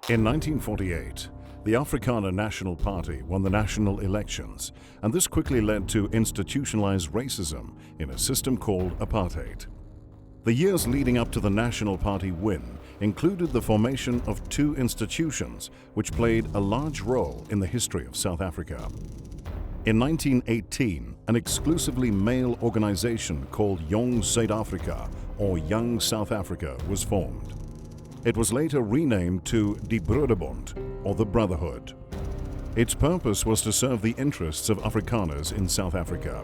In 1948, the Afrikaner National Party won the national elections, and this quickly led to institutionalized racism in a system called Apartheid. The years leading up to the National Party win included the formation of two institutions which played a large role in the history of South Africa. In 1918, an exclusively male organization called Jong Suid-Afrika, or Young South Africa, was formed. It was later renamed to Die Broederbond, or the Brotherhood. Its purpose was to serve the interests of Afrikaners in South Africa.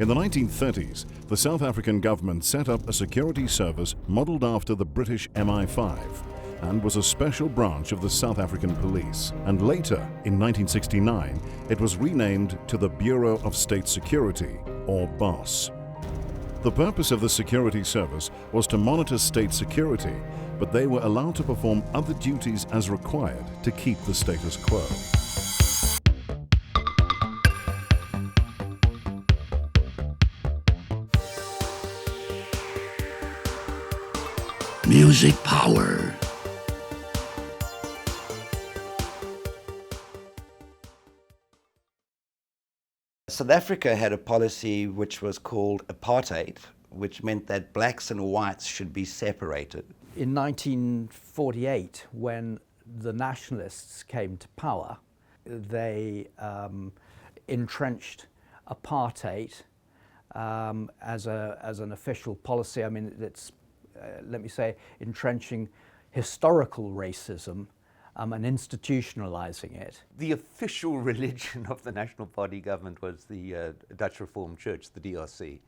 In the 1930s, the South African government set up a security service modeled after the British MI5 and was a special branch of the South African Police. And later, in 1969, it was renamed to the Bureau of State Security, or BOSS. The purpose of the security service was to monitor state security, but they were allowed to perform other duties as required to keep the status quo. Music power. South Africa had a policy which was called Apartheid, which meant that blacks and whites should be separated. In 1948, when the nationalists came to power, they entrenched apartheid as an official policy. I mean, it's, let me say, entrenching historical racism and institutionalizing it. The official religion of the National Party government was the Dutch Reformed Church, the DRC.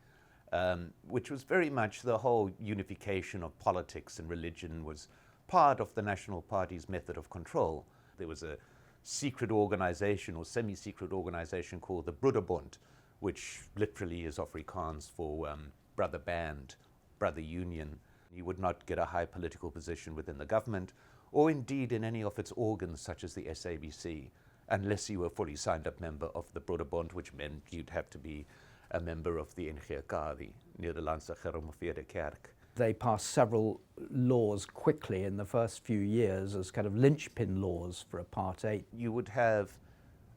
Which was very much the whole unification of politics and religion was part of the National Party's method of control. There was a secret organization or semi-secret organization called the Broederbond, which literally is Afrikaans for brother band, brother union. You would not get a high political position within the government or indeed in any of its organs such as the SABC unless you were a fully signed up member of the Broederbond, which meant you'd have to be a member of the NGK, the Nederlandse Gereformeerde Kerk. They passed several laws quickly in the first few years as kind of linchpin laws for apartheid. You would have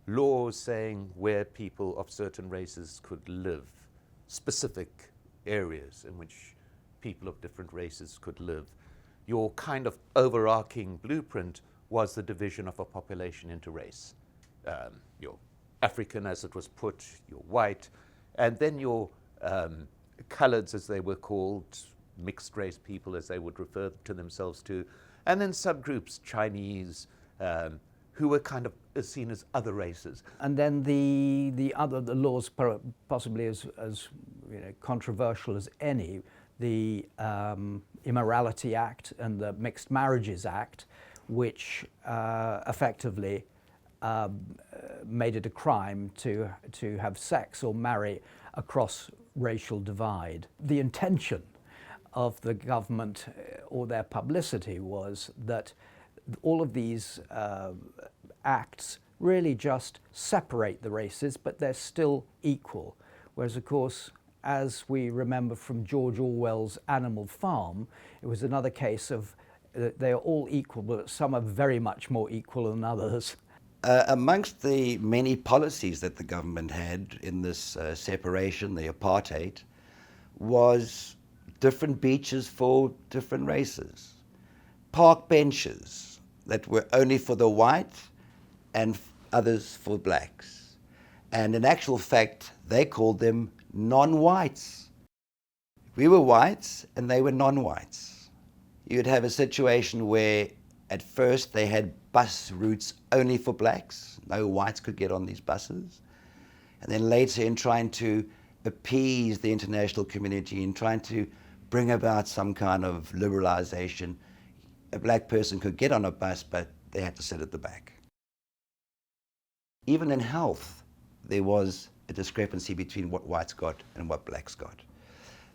laws saying where people of certain races could live, specific areas in which people of different races could live. Your kind of overarching blueprint was the division of a population into race. Your African, as it was put, your white, and then your coloreds, as they were called, mixed race people, as they would refer to themselves to, and then subgroups, Chinese, who were kind of seen as other races. And then the laws, possibly as you know, controversial as any, the Immorality Act and the Mixed Marriages Act, which effectively made it a crime to have sex or marry across racial divide. The intention of the government or their publicity was that all of these acts really just separate the races, but they're still equal. Whereas, of course, as we remember from George Orwell's Animal Farm, it was another case of they are all equal, but some are very much more equal than others. Amongst the many policies that the government had in this separation, the apartheid, was different beaches for different races, park benches that were only for the white and others for blacks. And in actual fact, they called them non-whites. We were whites and they were non-whites. You'd have a situation where at first they had bus routes only for blacks. No whites could get on these buses. And then later, in trying to appease the international community, in trying to bring about some kind of liberalization, a black person could get on a bus, but they had to sit at the back. Even in health, there was a discrepancy between what whites got and what blacks got.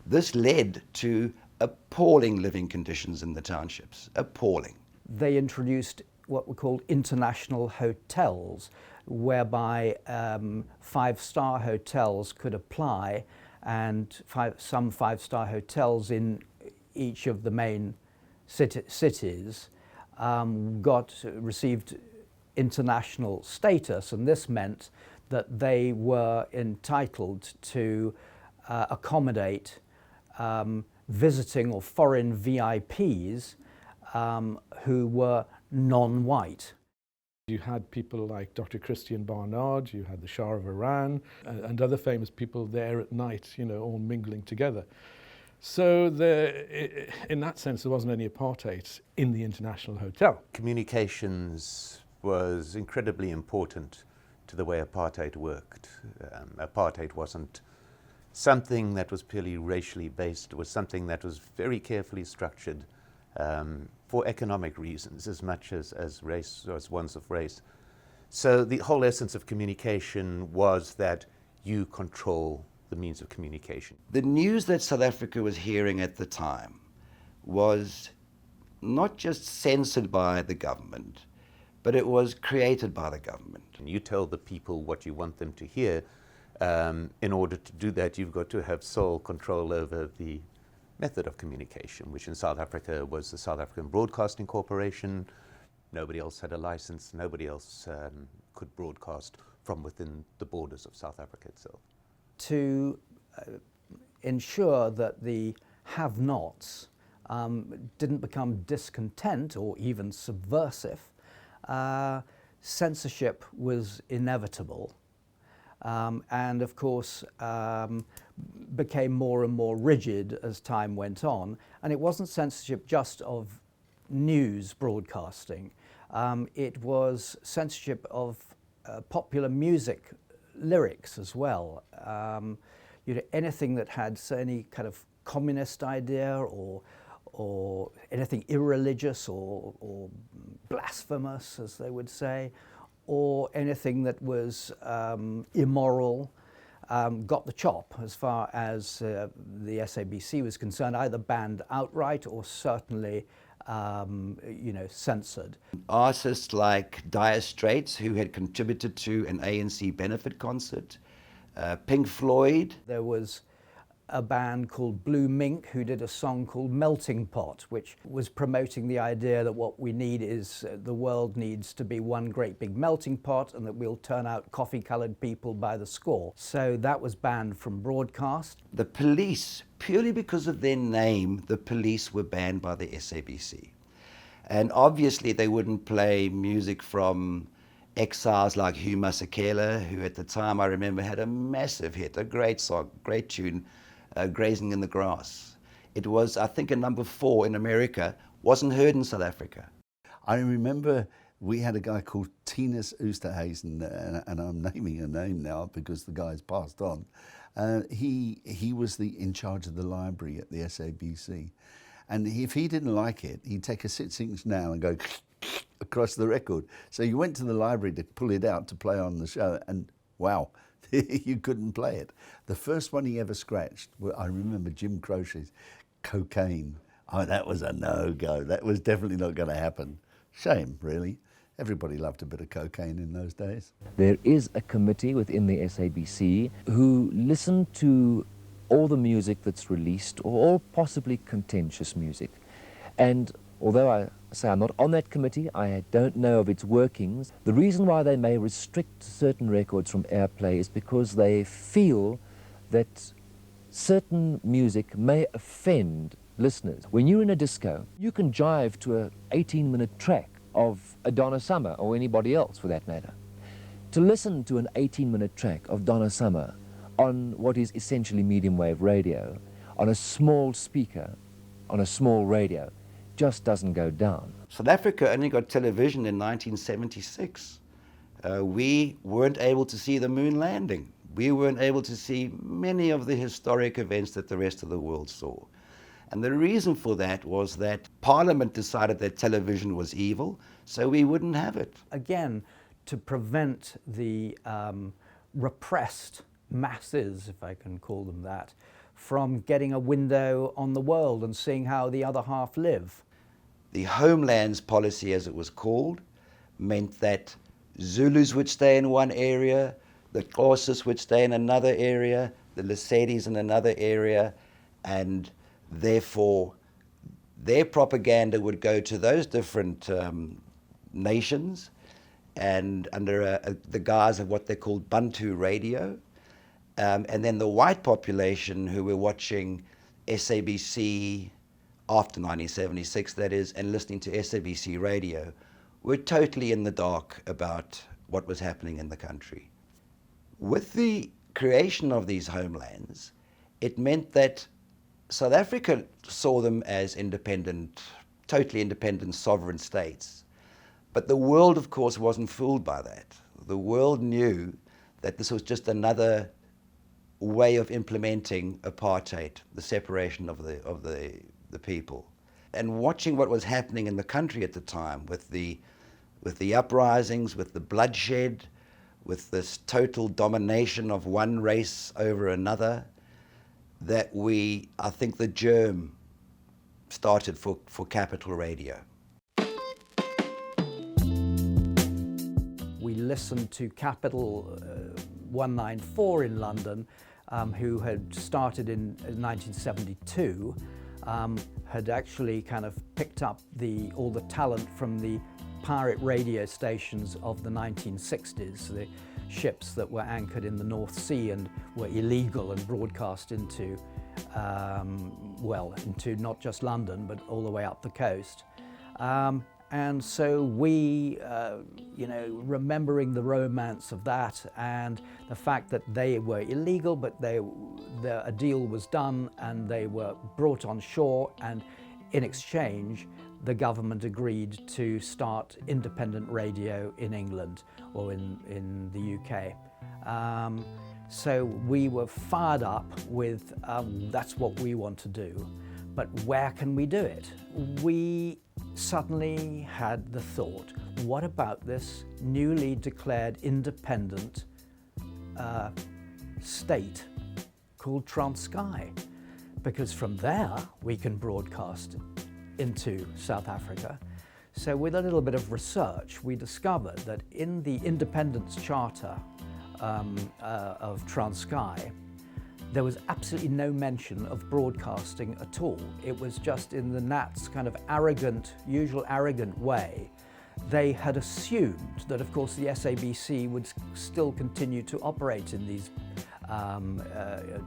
This led to appalling living conditions in the townships, appalling. They introduced what were called international hotels, whereby five-star hotels could apply, and some five-star hotels in each of the main cities received international status, and this meant that they were entitled to accommodate visiting or foreign VIPs who were non-white. You had people like Dr. Christian Barnard, you had the Shah of Iran, and other famous people there at night, you know, all mingling together. So in that sense, there wasn't any apartheid in the International Hotel. Communications was incredibly important to the way apartheid worked. Apartheid wasn't something that was purely racially based. It was something that was very carefully structured for economic reasons as much as race, as ones of race. So the whole essence of communication was that you control the means of communication. The news that South Africa was hearing at the time was not just censored by the government, but it was created by the government. And you tell the people what you want them to hear. In order to do that, you've got to have sole control over the method of communication, which in South Africa was the South African Broadcasting Corporation. Nobody else had a license. Nobody else could broadcast from within the borders of South Africa itself. To ensure that the have-nots didn't become discontent or even subversive, censorship was inevitable. And of course became more and more rigid as time went on. And it wasn't censorship just of news broadcasting. It was censorship of popular music lyrics as well. You know, anything that had any kind of communist idea or anything irreligious or blasphemous, as they would say, or anything that was immoral, got the chop as far as the SABC was concerned, either banned outright or certainly you know, censored. Artists like Dire Straits, who had contributed to an ANC benefit concert, Pink Floyd. There was a band called Blue Mink who did a song called Melting Pot, which was promoting the idea that what we need is the world needs to be one great big melting pot and that we'll turn out coffee-coloured people by the score. So that was banned from broadcast. The police, purely because of their name, the police were banned by the SABC. And obviously they wouldn't play music from exiles like Hugh Masekela, who at the time I remember had a massive hit, a great song, great tune, Grazing in the Grass. It was, I think, a number 4 in America, wasn't heard in South Africa. I remember we had a guy called Tinus Oosterhuizen, and I'm naming a name now because the guy's passed on. He was in charge of the library at the SABC. And if he didn't like it, he'd take a 6-inch nail and go across the record. So you went to the library to pull it out to play on the show, and wow, you couldn't play it. The first one he ever scratched, I remember Jim Croce's Cocaine. Oh, that was a no-go. That was definitely not going to happen. Shame, really. Everybody loved a bit of cocaine in those days. There is a committee within the SABC who listen to all the music that's released, or all possibly contentious music. And although I say I'm not on that committee, I don't know of its workings. The reason why they may restrict certain records from airplay is because they feel that certain music may offend listeners. When you're in a disco, you can jive to an 18-minute track of a Donna Summer, or anybody else for that matter. To listen to an 18-minute track of Donna Summer on what is essentially medium wave radio, on a small speaker, on a small radio, just doesn't go down. South Africa only got television in 1976. We weren't able to see the moon landing. We weren't able to see many of the historic events that the rest of the world saw. And the reason for that was that Parliament decided that television was evil, so we wouldn't have it. Again, to prevent the repressed masses, if I can call them that, from getting a window on the world and seeing how the other half live. The Homelands Policy, as it was called, meant that Zulus would stay in one area, the Xhosas would stay in another area, the Lesedis in another area, and therefore their propaganda would go to those different nations, and under the guise of what they called Bantu radio. And then the white population who were watching SABC after 1976, that is, and listening to SABC radio, were totally in the dark about what was happening in the country. With the creation of these homelands, it meant that South Africa saw them as independent, totally independent sovereign states. But the world, of course, wasn't fooled by that. The world knew that this was just another way of implementing apartheid, the separation of the people. And watching what was happening in the country at the time with the uprisings, with the bloodshed, with this total domination of one race over another, that I think the germ started for Capital Radio. We listened to Capital 194 in London, who had started in 1972, had actually kind of picked up all the talent from the pirate radio stations of the 1960s, the ships that were anchored in the North Sea and were illegal and broadcast into, into not just London, but all the way up the coast. And so we, remembering the romance of that and the fact that they were illegal, but a deal was done and they were brought on shore, and in exchange, the government agreed to start independent radio in England or in the UK. So we were fired up with, that's what we want to do, but where can we do it? We suddenly had the thought, what about this newly declared independent state called Transkei? Because from there we can broadcast into South Africa. So with a little bit of research, we discovered that in the Independence Charter of Transkei, there was absolutely no mention of broadcasting at all. It was just in the Nats' kind of usual arrogant way. They had assumed that, of course, the SABC would still continue to operate in these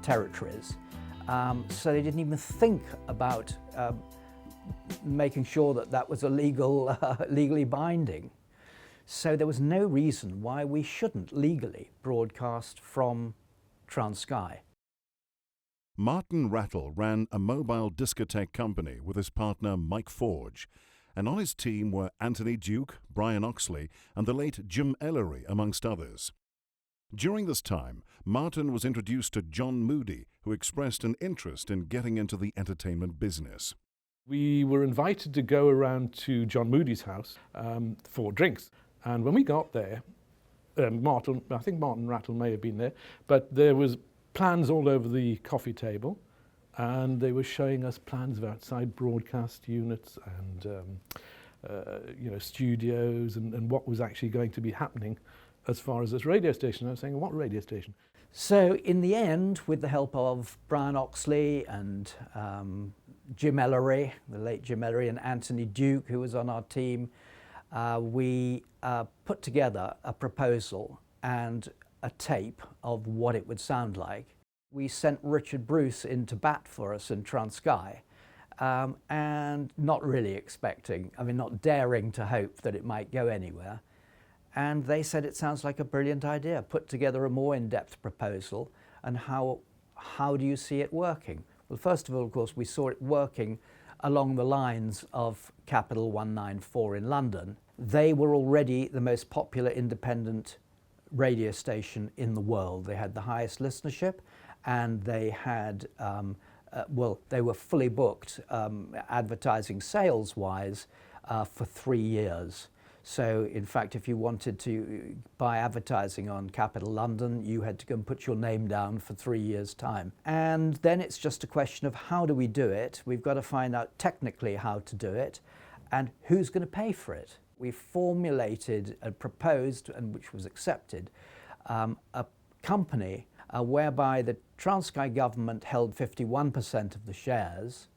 territories. So they didn't even think about making sure that that was legally binding. So there was no reason why we shouldn't legally broadcast from Transkei. Martin Rattle ran a mobile discotheque company with his partner Mike Forge, and on his team were Anthony Duke, Brian Oxley, and the late Jim Ellery, amongst others. During this time, Martin was introduced to John Moody, who expressed an interest in getting into the entertainment business. We were invited to go around to John Moody's house for drinks. And when we got there, I think Martin Rattle may have been there, but there was plans all over the coffee table, and they were showing us plans of outside broadcast units and studios and what was actually going to be happening as far as this radio station. I was saying, what radio station? So in the end, with the help of Brian Oxley and Jim Ellery, the late Jim Ellery, and Anthony Duke, who was on our team, we put together a proposal and a tape of what it would sound like. We sent Richard Bruce in to bat for us in Transkei, and not really expecting, not daring to hope that it might go anywhere. And they said, it sounds like a brilliant idea. Put together a more in-depth proposal, and how do you see it working? Well, first of all, of course, we saw it working along the lines of Capital 194 in London. They were already the most popular independent radio station in the world. They had the highest listenership, and they had, they were fully booked advertising sales-wise for 3 years. So, in fact, if you wanted to buy advertising on Capital London, you had to go and put your name down for 3 years' time. And then it's just a question of how do we do it? We've got to find out technically how to do it, and who's going to pay for it. We formulated and proposed, and which was accepted, a company whereby the Transkei government held 51% of the shares,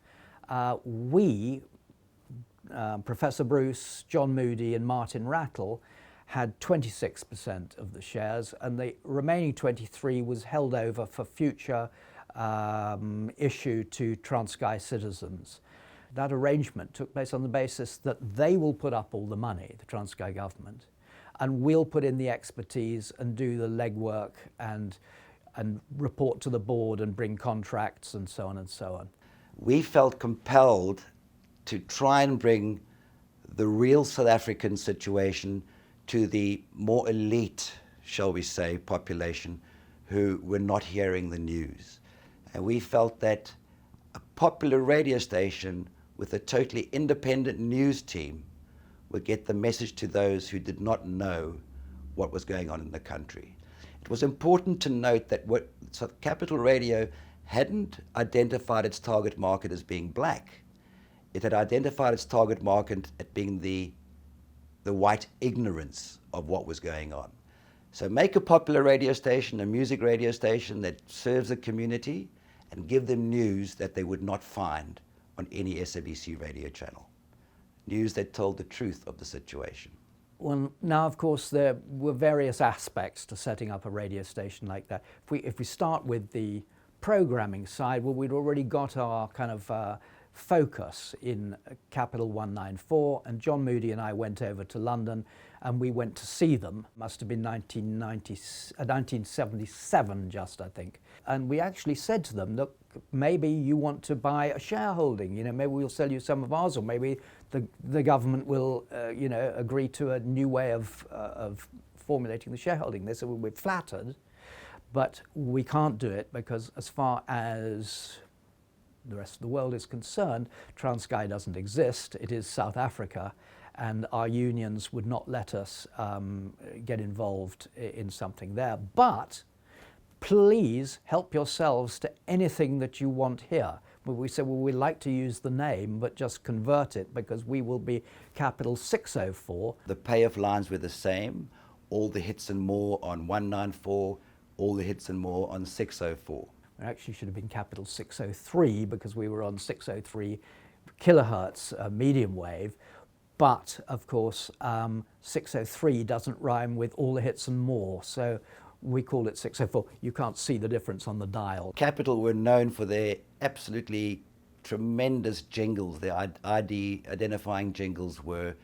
Professor Bruce, John Moody and Martin Rattle had 26% of the shares, and the remaining 23 was held over for future issue to Transkei citizens. That arrangement took place on the basis that they will put up all the money, the Transkei government, and we'll put in the expertise and do the legwork and report to the board and bring contracts and so on and so on. We felt compelled to try and bring the real South African situation to the more elite, shall we say, population who were not hearing the news. And we felt that a popular radio station with a totally independent news team would get the message to those who did not know what was going on in the country. It was important to note that Capital Radio hadn't identified its target market as being black. It had identified its target market as being the white ignorance of what was going on. So make a popular radio station, a music radio station that serves the community, and give them news that they would not find on any SABC radio channel. News that told the truth of the situation. Well, now, of course, there were various aspects to setting up a radio station like that. If we start with the programming side, well, we'd already got our kind of focus in Capital 194, and John Moody and I went over to London and we went to see them. Must have been 1977 just, I think. And we actually said to them, look, maybe you want to buy a shareholding, you know, maybe we'll sell you some of ours, or maybe the government will, you know, agree to a new way of formulating the shareholding. They said, well, we're flattered, but we can't do it because as far as the rest of the world is concerned, Transkei doesn't exist. It is South Africa, and our unions would not let us get involved in something there. But please help yourselves to anything that you want here. We said, well, we'd like to use the name, but just convert it because we will be Capital 604. The payoff lines were the same. All the hits and more on 194, all the hits and more on 604. It actually should have been Capital 603 because we were on 603 kilohertz medium wave. But of course, 603 doesn't rhyme with all the hits and more. So we called it 604. You can't see the difference on the dial. Capital were known for their absolutely tremendous jingles. Their identifying jingles were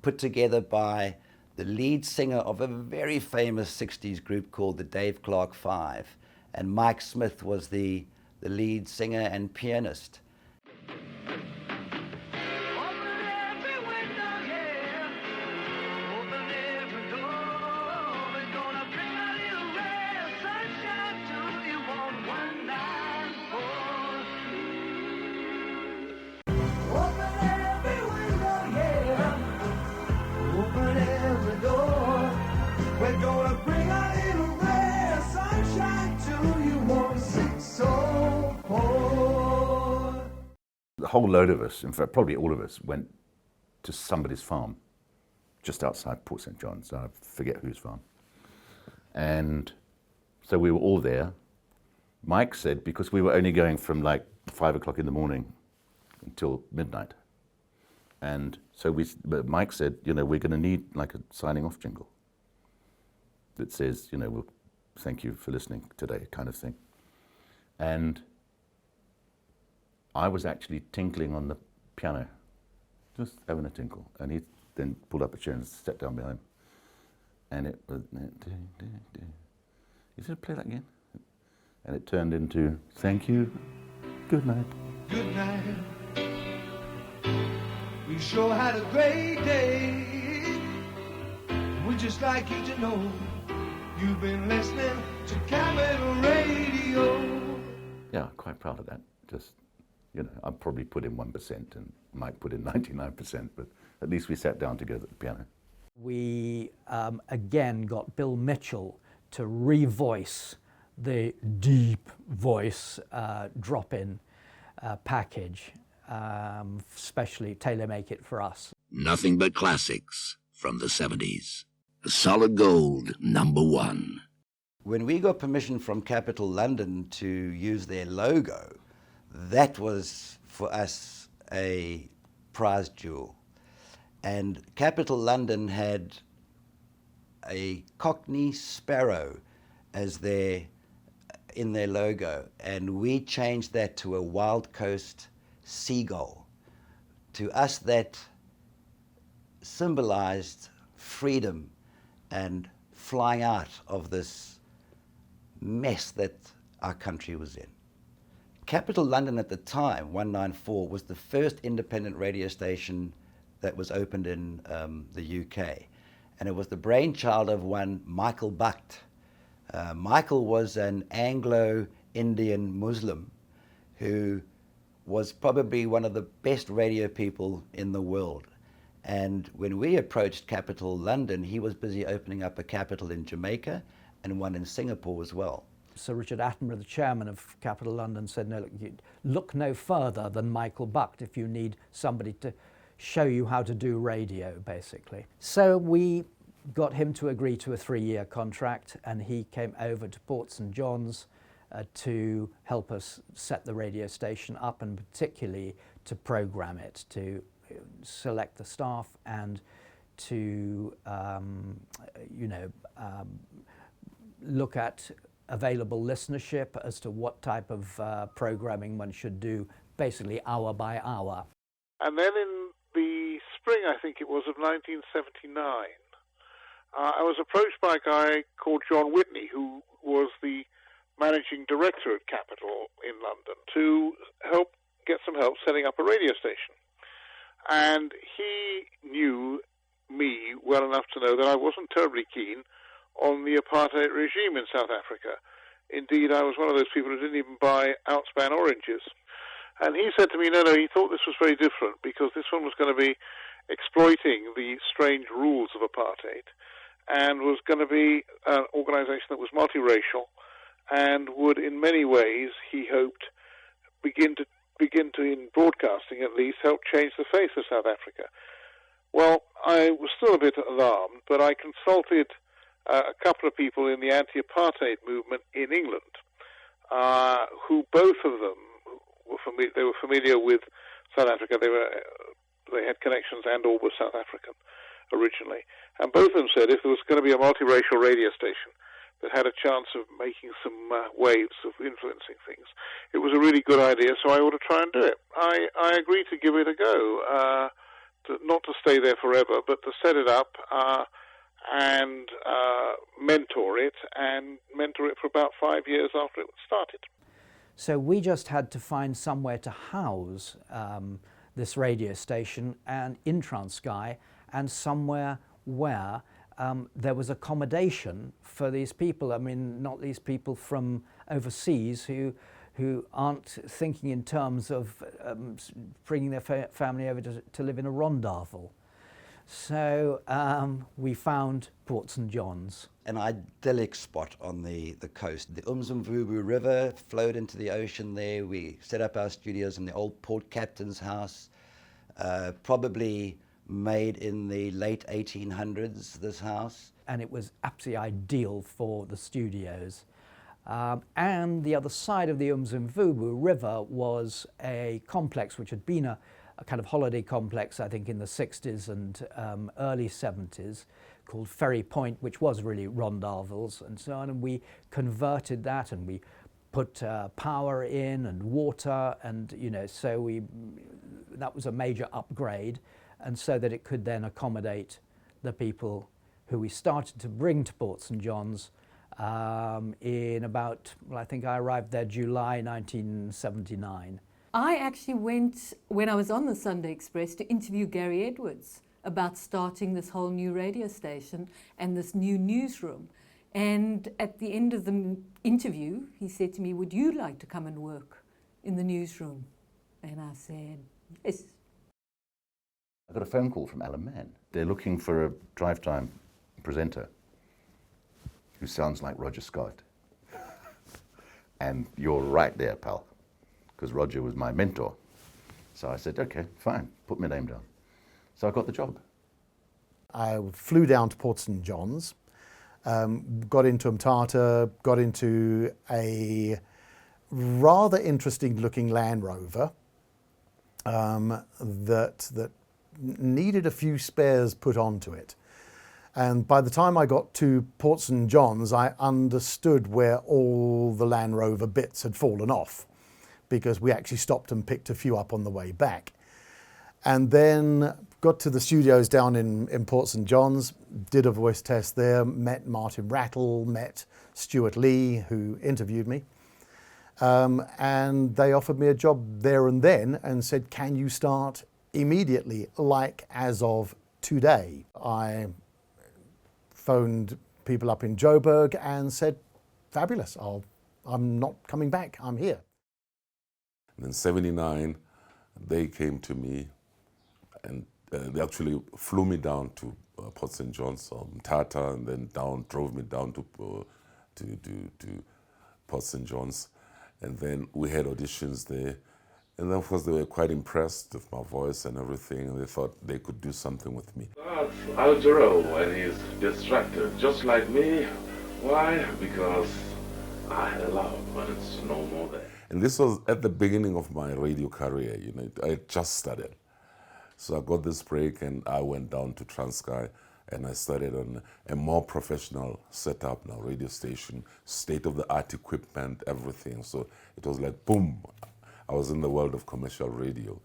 put together by the lead singer of a very famous 60s group called the Dave Clark Five. And Mike Smith was the lead singer and pianist. A whole load of us, in fact probably all of us, went to somebody's farm just outside Port St. John's. I forget whose farm. And so we were all there. Mike said, because we were only going from like 5 o'clock in the morning until midnight. And so but Mike said, you know, we're going to need like a signing off jingle that says, you know, well, thank you for listening today, kind of thing. And I was actually tinkling on the piano, just having a tinkle. And he then pulled up a chair and sat down behind him. And it was, he said, play that again. And it turned into, thank you, good night. Good night. We sure had a great day. We'd just like you to know you've been listening to Capital Radio. Yeah, quite proud of that. Just, you know, I probably put in 1% and Mike put in 99%, but at least we sat down together at the piano. We again got Bill Mitchell to revoice the deep voice drop-in package, especially tailor-make it for us. Nothing but classics from the 70s. Solid gold, #1. When we got permission from Capital London to use their logo, that was for us a prize jewel. And Capital London had a Cockney sparrow as in their logo, and we changed that to a Wild Coast seagull. To us, that symbolized freedom and flying out of this mess that our country was in. Capital London at the time, 194, was the first independent radio station that was opened in the UK. And it was the brainchild of one Michael Bucht. Michael was an Anglo-Indian Muslim who was probably one of the best radio people in the world. And when we approached Capital London, he was busy opening up a capital in Jamaica and one in Singapore as well. Sir Richard Attenborough, the chairman of Capital London, said, no, look no further than Michael Bucht if you need somebody to show you how to do radio, basically. So we got him to agree to a 3-year contract, and he came over to Port St John's to help us set the radio station up, and particularly to program it, to select the staff and to look at available listenership as to what type of programming one should do, basically hour by hour. And then in the spring, I think it was, of 1979, I was approached by a guy called John Whitney, who was the managing director at Capital in London, to get some help setting up a radio station. And he knew me well enough to know that I wasn't terribly keen on the apartheid regime in South Africa. Indeed, I was one of those people who didn't even buy Outspan oranges. And he said to me, no, he thought this was very different, because this one was going to be exploiting the strange rules of apartheid and was going to be an organization that was multiracial and would, in many ways, he hoped, begin to, in broadcasting at least, help change the face of South Africa. Well, I was still a bit alarmed, but I consulted a couple of people in the anti-apartheid movement in England, who both of them were familiar with South Africa. They had connections and/or were South African originally, and both of them said if there was going to be a multiracial radio station that had a chance of making some waves of influencing things, it was a really good idea, so I ought to try and do it. I agreed to give it a go, not to stay there forever, but to set it up and mentor it for about 5 years after it started. So we just had to find somewhere to house this radio station and in Transkei, and somewhere where there was accommodation for these people. I mean, not these people from overseas who aren't thinking in terms of bringing their family over to live in a rondavel. So we found Port St John's. An idyllic spot on the coast. The Umzimvubu River flowed into the ocean there. We set up our studios in the old port captain's house, probably made in the late 1800s, this house. And it was absolutely ideal for the studios. And the other side of the Umzimvubu River was a complex which had been a kind of holiday complex, I think, in the 60s and early 70s, called Ferry Point, which was really rondavels and so on. And we converted that, and we put power in and water, and so that was a major upgrade, and so that it could then accommodate the people who we started to bring to Port St John's in about, I think I arrived there July 1979. I actually went, when I was on the Sunday Express, to interview Gary Edwards about starting this whole new radio station and this new newsroom. And at the end of the interview, he said to me, would you like to come and work in the newsroom? And I said, yes. I got a phone call from Alan Mann. They're looking for a drive time presenter who sounds like Roger Scott. And you're right there, pal, because Roger was my mentor. So I said, okay, fine, put my name down. So I got the job. I flew down to Port St John's, got into Mthatha, got into a rather interesting looking Land Rover, that needed a few spares put onto it. And by the time I got to Port St John's, I understood where all the Land Rover bits had fallen off, because we actually stopped and picked a few up on the way back. And then got to the studios down in Port St John's, did a voice test there, met Martin Rattle, met Stuart Lee, who interviewed me. And they offered me a job there and then and said, can you start immediately, like as of today? I phoned people up in Joburg and said, fabulous, I'm not coming back, I'm here. And in '79, they came to me and they actually flew me down to Port St John's, Tata, and then drove me down to Port St John's. And then we had auditions there. And then, of course, they were quite impressed with my voice and everything, and they thought they could do something with me. That's Altero when he's distracted, just like me. Why? Because I had a love, but it's no more there. And this was at the beginning of my radio career, you know, I just started. So I got this break and I went down to Transkei and I started on a more professional setup now, radio station, state-of-the-art equipment, everything. So it was like, boom, I was in the world of commercial radio.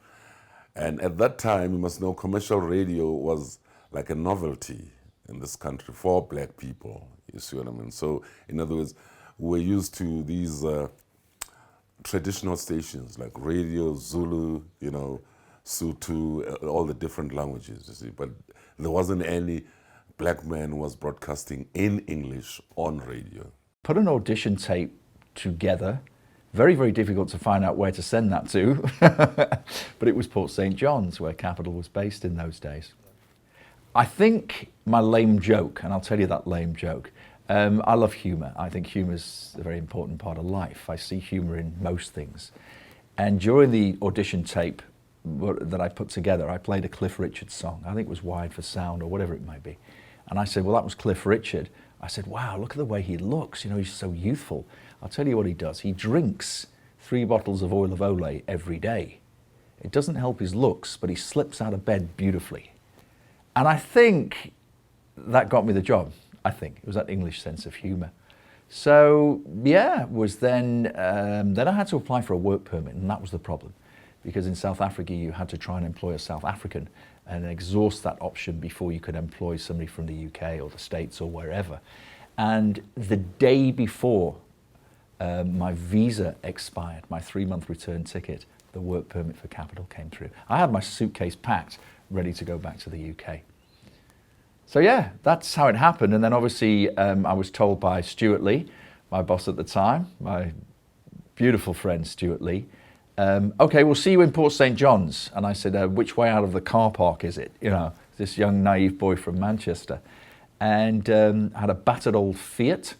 And at that time, you must know, commercial radio was like a novelty in this country for black people, you see what I mean? So, in other words, we're used to these traditional stations like radio, Zulu, you know, Sotho, all the different languages, you see. But there wasn't any black man who was broadcasting in English on radio. Put an audition tape together. Very, very difficult to find out where to send that to. But it was Port St John's, where Capital was based in those days. I think my lame joke, and I'll tell you that lame joke, I love humour. I think humour's a very important part of life. I see humour in most things. And during the audition tape that I put together, I played a Cliff Richard song. I think it was Wired for Sound or whatever it might be. And I said, well, that was Cliff Richard. I said, wow, look at the way he looks. You know, he's so youthful. I'll tell you what he does. He drinks 3 bottles of oil of Olay every day. It doesn't help his looks, but he slips out of bed beautifully. And I think that got me the job. I think it was that English sense of humour. So yeah, was then I had to apply for a work permit, and that was the problem, because in South Africa you had to try and employ a South African and exhaust that option before you could employ somebody from the UK or the States or wherever. And the day before my visa expired, my 3-month return ticket, the work permit for Capital came through. I had my suitcase packed, ready to go back to the UK. So yeah, that's how it happened. And then obviously I was told by Stuart Lee, my boss at the time, my beautiful friend Stuart Lee, okay, we'll see you in Port St John's. And I said, which way out of the car park is it? You know, this young naive boy from Manchester. And I had a battered old Fiat.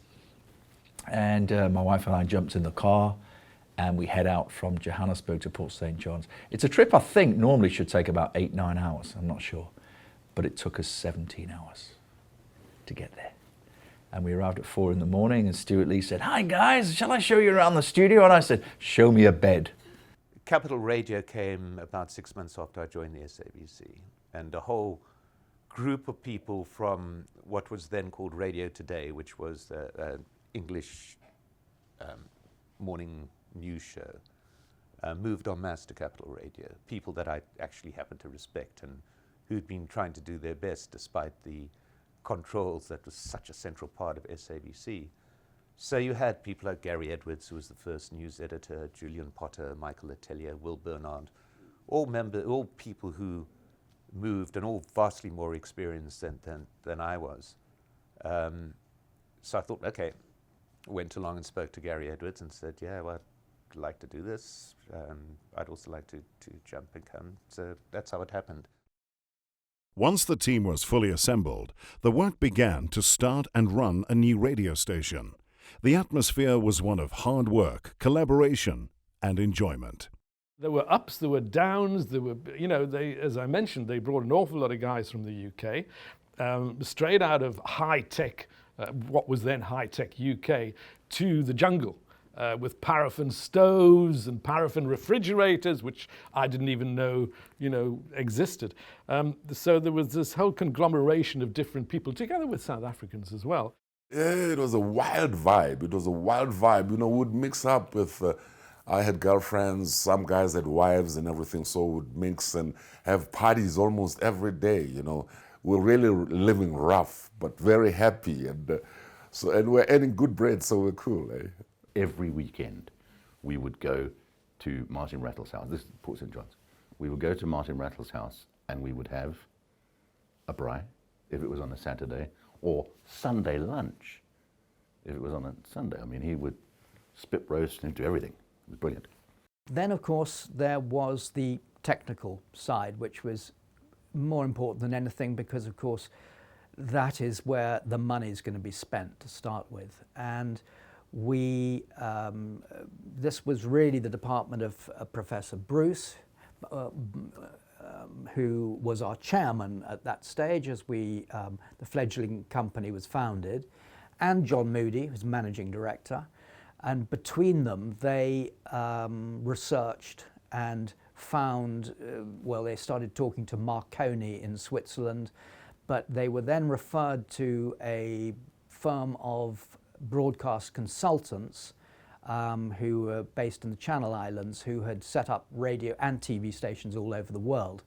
And my wife and I jumped in the car and we head out from Johannesburg to Port St John's. It's a trip I think normally should take about 8-9 hours, I'm not sure. But it took us 17 hours to get there. And we arrived at 4 in the morning and Stuart Lee said, hi guys, shall I show you around the studio? And I said, show me a bed. Capital Radio came about 6 months after I joined the SABC. And a whole group of people from what was then called Radio Today, which was the English morning news show, moved en masse to Capital Radio. People that I actually happen to respect and who'd been trying to do their best despite the controls that was such a central part of SABC. So you had people like Gary Edwards, who was the first news editor, Julian Potter, Michael Atelier, Will Bernard, all people who moved and all vastly more experienced than I was. So I thought, okay, went along and spoke to Gary Edwards and said, yeah, well, I'd like to do this. I'd also like to jump and come. So that's how it happened. Once the team was fully assembled, the work began to start and run a new radio station. The atmosphere was one of hard work, collaboration, and enjoyment. There were ups, there were downs, there were, you know, as I mentioned, they brought an awful lot of guys from the UK, straight out of high-tech, what was then high-tech UK, to the jungle. with paraffin stoves and paraffin refrigerators, which I didn't even know, existed. So there was this whole conglomeration of different people, together with South Africans as well. Yeah, it was a wild vibe. It was a wild vibe. We'd mix up with, I had girlfriends, some guys had wives and everything, so we'd mix and have parties almost every day, We're really living rough, but very happy. And we're earning good bread, so we're cool, eh? Every weekend, we would go to Martin Rattle's house. This is Port St. John's. We would go to Martin Rattle's house and we would have a braai, if it was on a Saturday, or Sunday lunch, if it was on a Sunday. I mean, he would spit roast and do everything. It was brilliant. Then, of course, there was the technical side, which was more important than anything because, of course, that is where the money is going to be spent to start with. And this was really the department of Professor Bruce, who was our chairman at that stage as the fledgling company was founded, and John Moody, who's managing director. And between them, they researched and found, they started talking to Marconi in Switzerland, but they were then referred to a firm of broadcast consultants who were based in the Channel Islands, who had set up radio and TV stations all over the world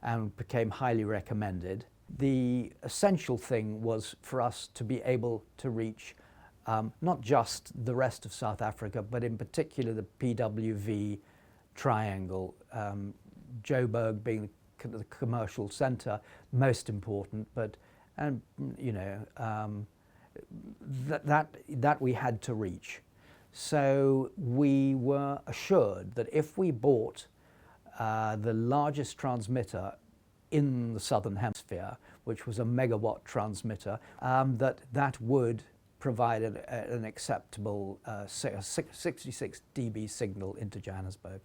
and became highly recommended. The essential thing was for us to be able to reach not just the rest of South Africa, but in particular the PWV triangle, Joburg being the commercial centre, most important, but that we had to reach. So we were assured that if we bought the largest transmitter in the Southern Hemisphere, which was a megawatt transmitter, that would provide an acceptable 66 dB signal into Johannesburg,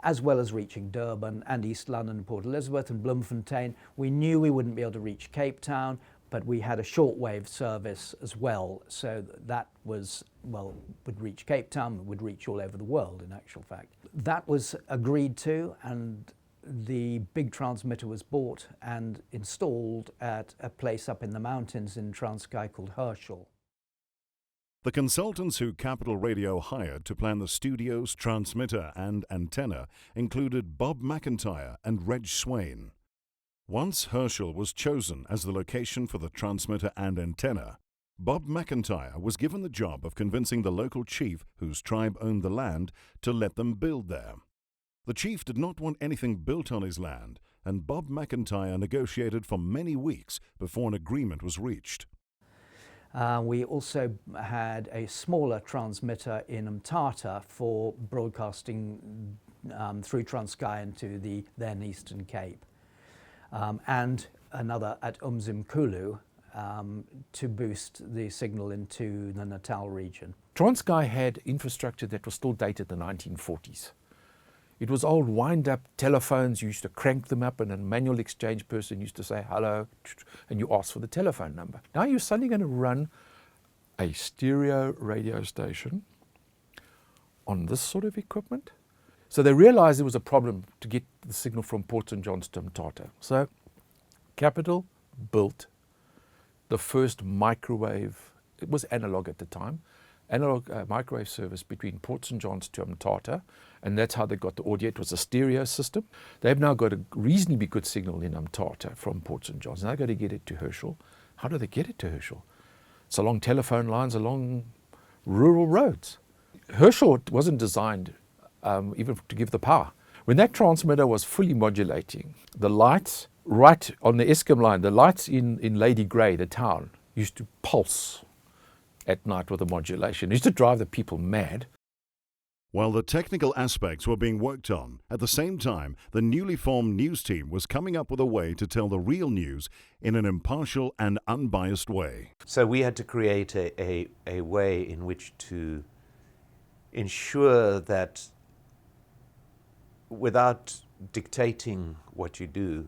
as well as reaching Durban and East London and Port Elizabeth and Bloemfontein. We knew we wouldn't be able to reach Cape Town, but we had a shortwave service as well, so that was, would reach Cape Town, would reach all over the world in actual fact. That was agreed to, and the big transmitter was bought and installed at a place up in the mountains in Transkei called Herschel. The consultants who Capital Radio hired to plan the studio's transmitter and antenna included Bob McIntyre and Reg Swain. Once Herschel was chosen as the location for the transmitter and antenna, Bob McIntyre was given the job of convincing the local chief, whose tribe owned the land, to let them build there. The chief did not want anything built on his land, and Bob McIntyre negotiated for many weeks before an agreement was reached. We also had a smaller transmitter in Mthatha for broadcasting through Transkei into the then Eastern Cape, and another at Umzimkhulu to boost the signal into the Natal region. Transkei had infrastructure that was still dated the 1940s. It was old wind-up telephones. You used to crank them up and a manual exchange person used to say hello and you ask for the telephone number. Now you're suddenly going to run a stereo radio station on this sort of equipment. So they realized there was a problem to get the signal from Port St. John's to Mthatha. So Capital built the first microwave, it was analog at the time, analog microwave service between Port St. John's to Mthatha, and that's how they got the audio. It was a stereo system. They've now got a reasonably good signal in Mthatha from Port St. John's. Now they've got to get it to Herschel. How do they get it to Herschel? It's along telephone lines, along rural roads. Herschel wasn't designed even to give the power. When that transmitter was fully modulating, the lights right on the Eskom line, the lights in Lady Grey, the town, used to pulse at night with the modulation. It used to drive the people mad. While the technical aspects were being worked on, at the same time, the newly formed news team was coming up with a way to tell the real news in an impartial and unbiased way. So we had to create a way in which to ensure that without dictating what you do,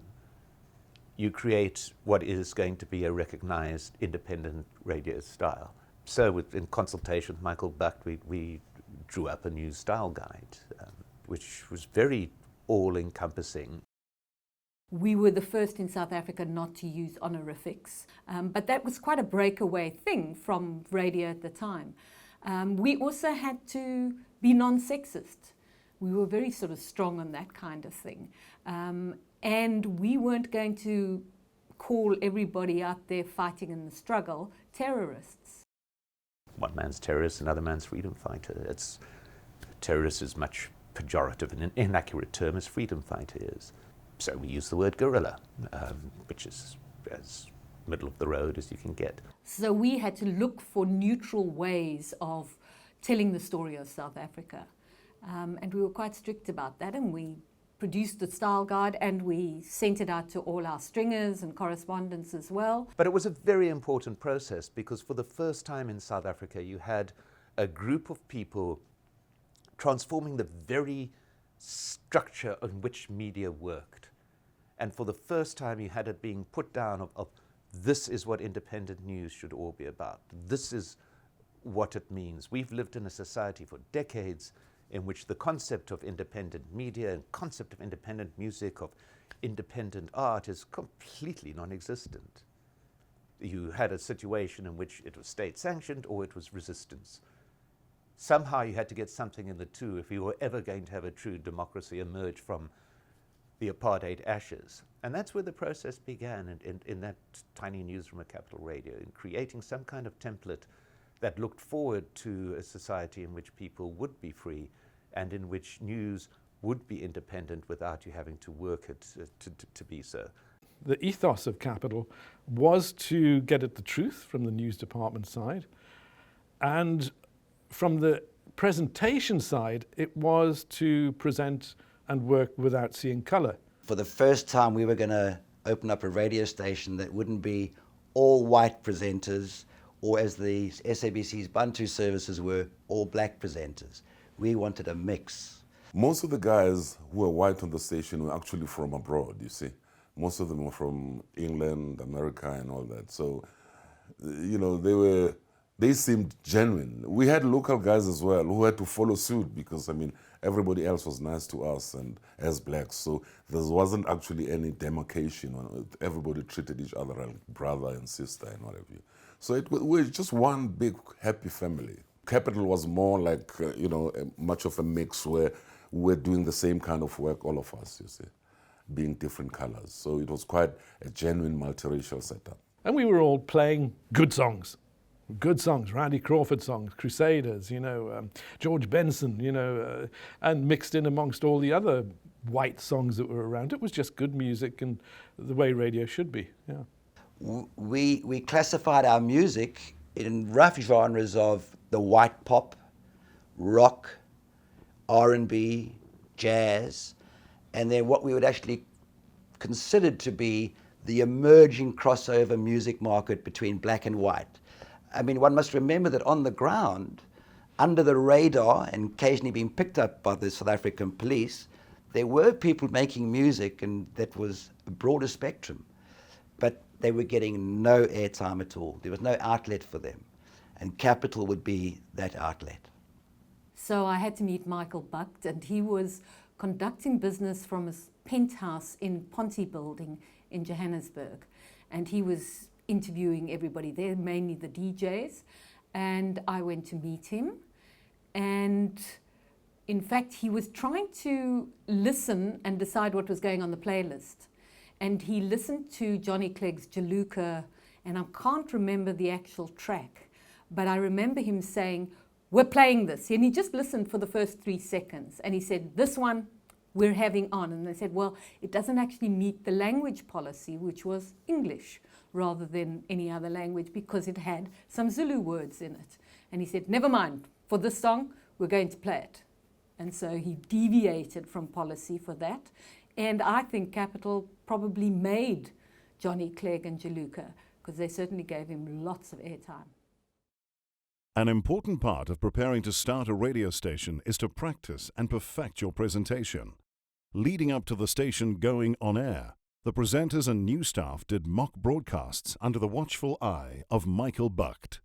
you create what is going to be a recognized independent radio style. So in consultation with Michael Buck, we drew up a new style guide, which was very all-encompassing. We were the first in South Africa not to use honorifics, but that was quite a breakaway thing from radio at the time. We also had to be non-sexist. We were very sort of strong on that kind of thing. And we weren't going to call everybody out there fighting in the struggle terrorists. One man's terrorist, another man's freedom fighter. Terrorist is much pejorative and an inaccurate term as freedom fighter is. So we use the word guerrilla, which is as middle of the road as you can get. So we had to look for neutral ways of telling the story of South Africa. And we were quite strict about that, and we produced the style guide and we sent it out to all our stringers and correspondents as well. But it was a very important process because for the first time in South Africa you had a group of people transforming the very structure on which media worked. And for the first time you had it being put down of this is what independent news should all be about. This is what it means. We've lived in a society for decades in which the concept of independent media and concept of independent music, of independent art is completely non-existent. You had a situation in which it was state-sanctioned or it was resistance. Somehow you had to get something in the two if you were ever going to have a true democracy emerge from the apartheid ashes. And that's where the process began in that tiny newsroom at Capital Radio, in creating some kind of template that looked forward to a society in which people would be free and in which news would be independent without you having to work it to be so. The ethos of Capital was to get at the truth from the news department side, and from the presentation side, it was to present and work without seeing colour. For the first time, we were going to open up a radio station that wouldn't be all white presenters, or as the SABC's Bantu services were, all black presenters. We wanted a mix. Most of the guys who were white on the station were actually from abroad, you see. Most of them were from England, America, and all that. So, you know, they seemed genuine. We had local guys as well who had to follow suit because, I mean, everybody else was nice to us and as blacks. So there wasn't actually any demarcation. Everybody treated each other like brother and sister and what have you. So we were just one big happy family. Capital was more like, you know, much of a mix where we're doing the same kind of work, all of us, you see, being different colors. So it was quite a genuine multiracial setup. And we were all playing good songs, Randy Crawford songs, Crusaders, you know, George Benson, you know, and mixed in amongst all the other white songs that were around. It was just good music and the way radio should be, yeah. We classified our music in rough genres of the white pop, rock, R&B, jazz, and then what we would actually consider to be the emerging crossover music market between black and white. I mean, one must remember that on the ground, under the radar and occasionally being picked up by the South African police, there were people making music, and that was a broader spectrum. But they were getting no airtime at all. There was no outlet for them. And Capital would be that outlet. So I had to meet Michael Bucht, and he was conducting business from his penthouse in Ponte Building in Johannesburg. And he was interviewing everybody there, mainly the DJs. And I went to meet him. And in fact, he was trying to listen and decide what was going on the playlist. And he listened to Johnny Clegg's Jaluka, and I can't remember the actual track, but I remember him saying, "We're playing this." And he just listened for the first 3 seconds, and he said, "This one we're having on." And they said, "Well, it doesn't actually meet the language policy, which was English rather than any other language, because it had some Zulu words in it." And he said, "Never mind, for this song, we're going to play it." And so he deviated from policy for that. And I think Capital probably made Johnny Clegg and Jaluka, because they certainly gave him lots of airtime. An important part of preparing to start a radio station is to practice and perfect your presentation. Leading up to the station going on air, the presenters and news staff did mock broadcasts under the watchful eye of Michael Bucht.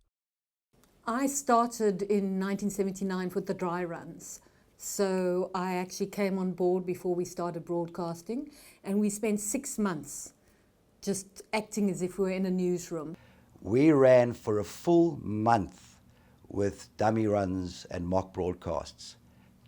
I started in 1979 with the dry runs. So I actually came on board before we started broadcasting, and we spent 6 months just acting as if we were in a newsroom. We ran for a full month with dummy runs and mock broadcasts,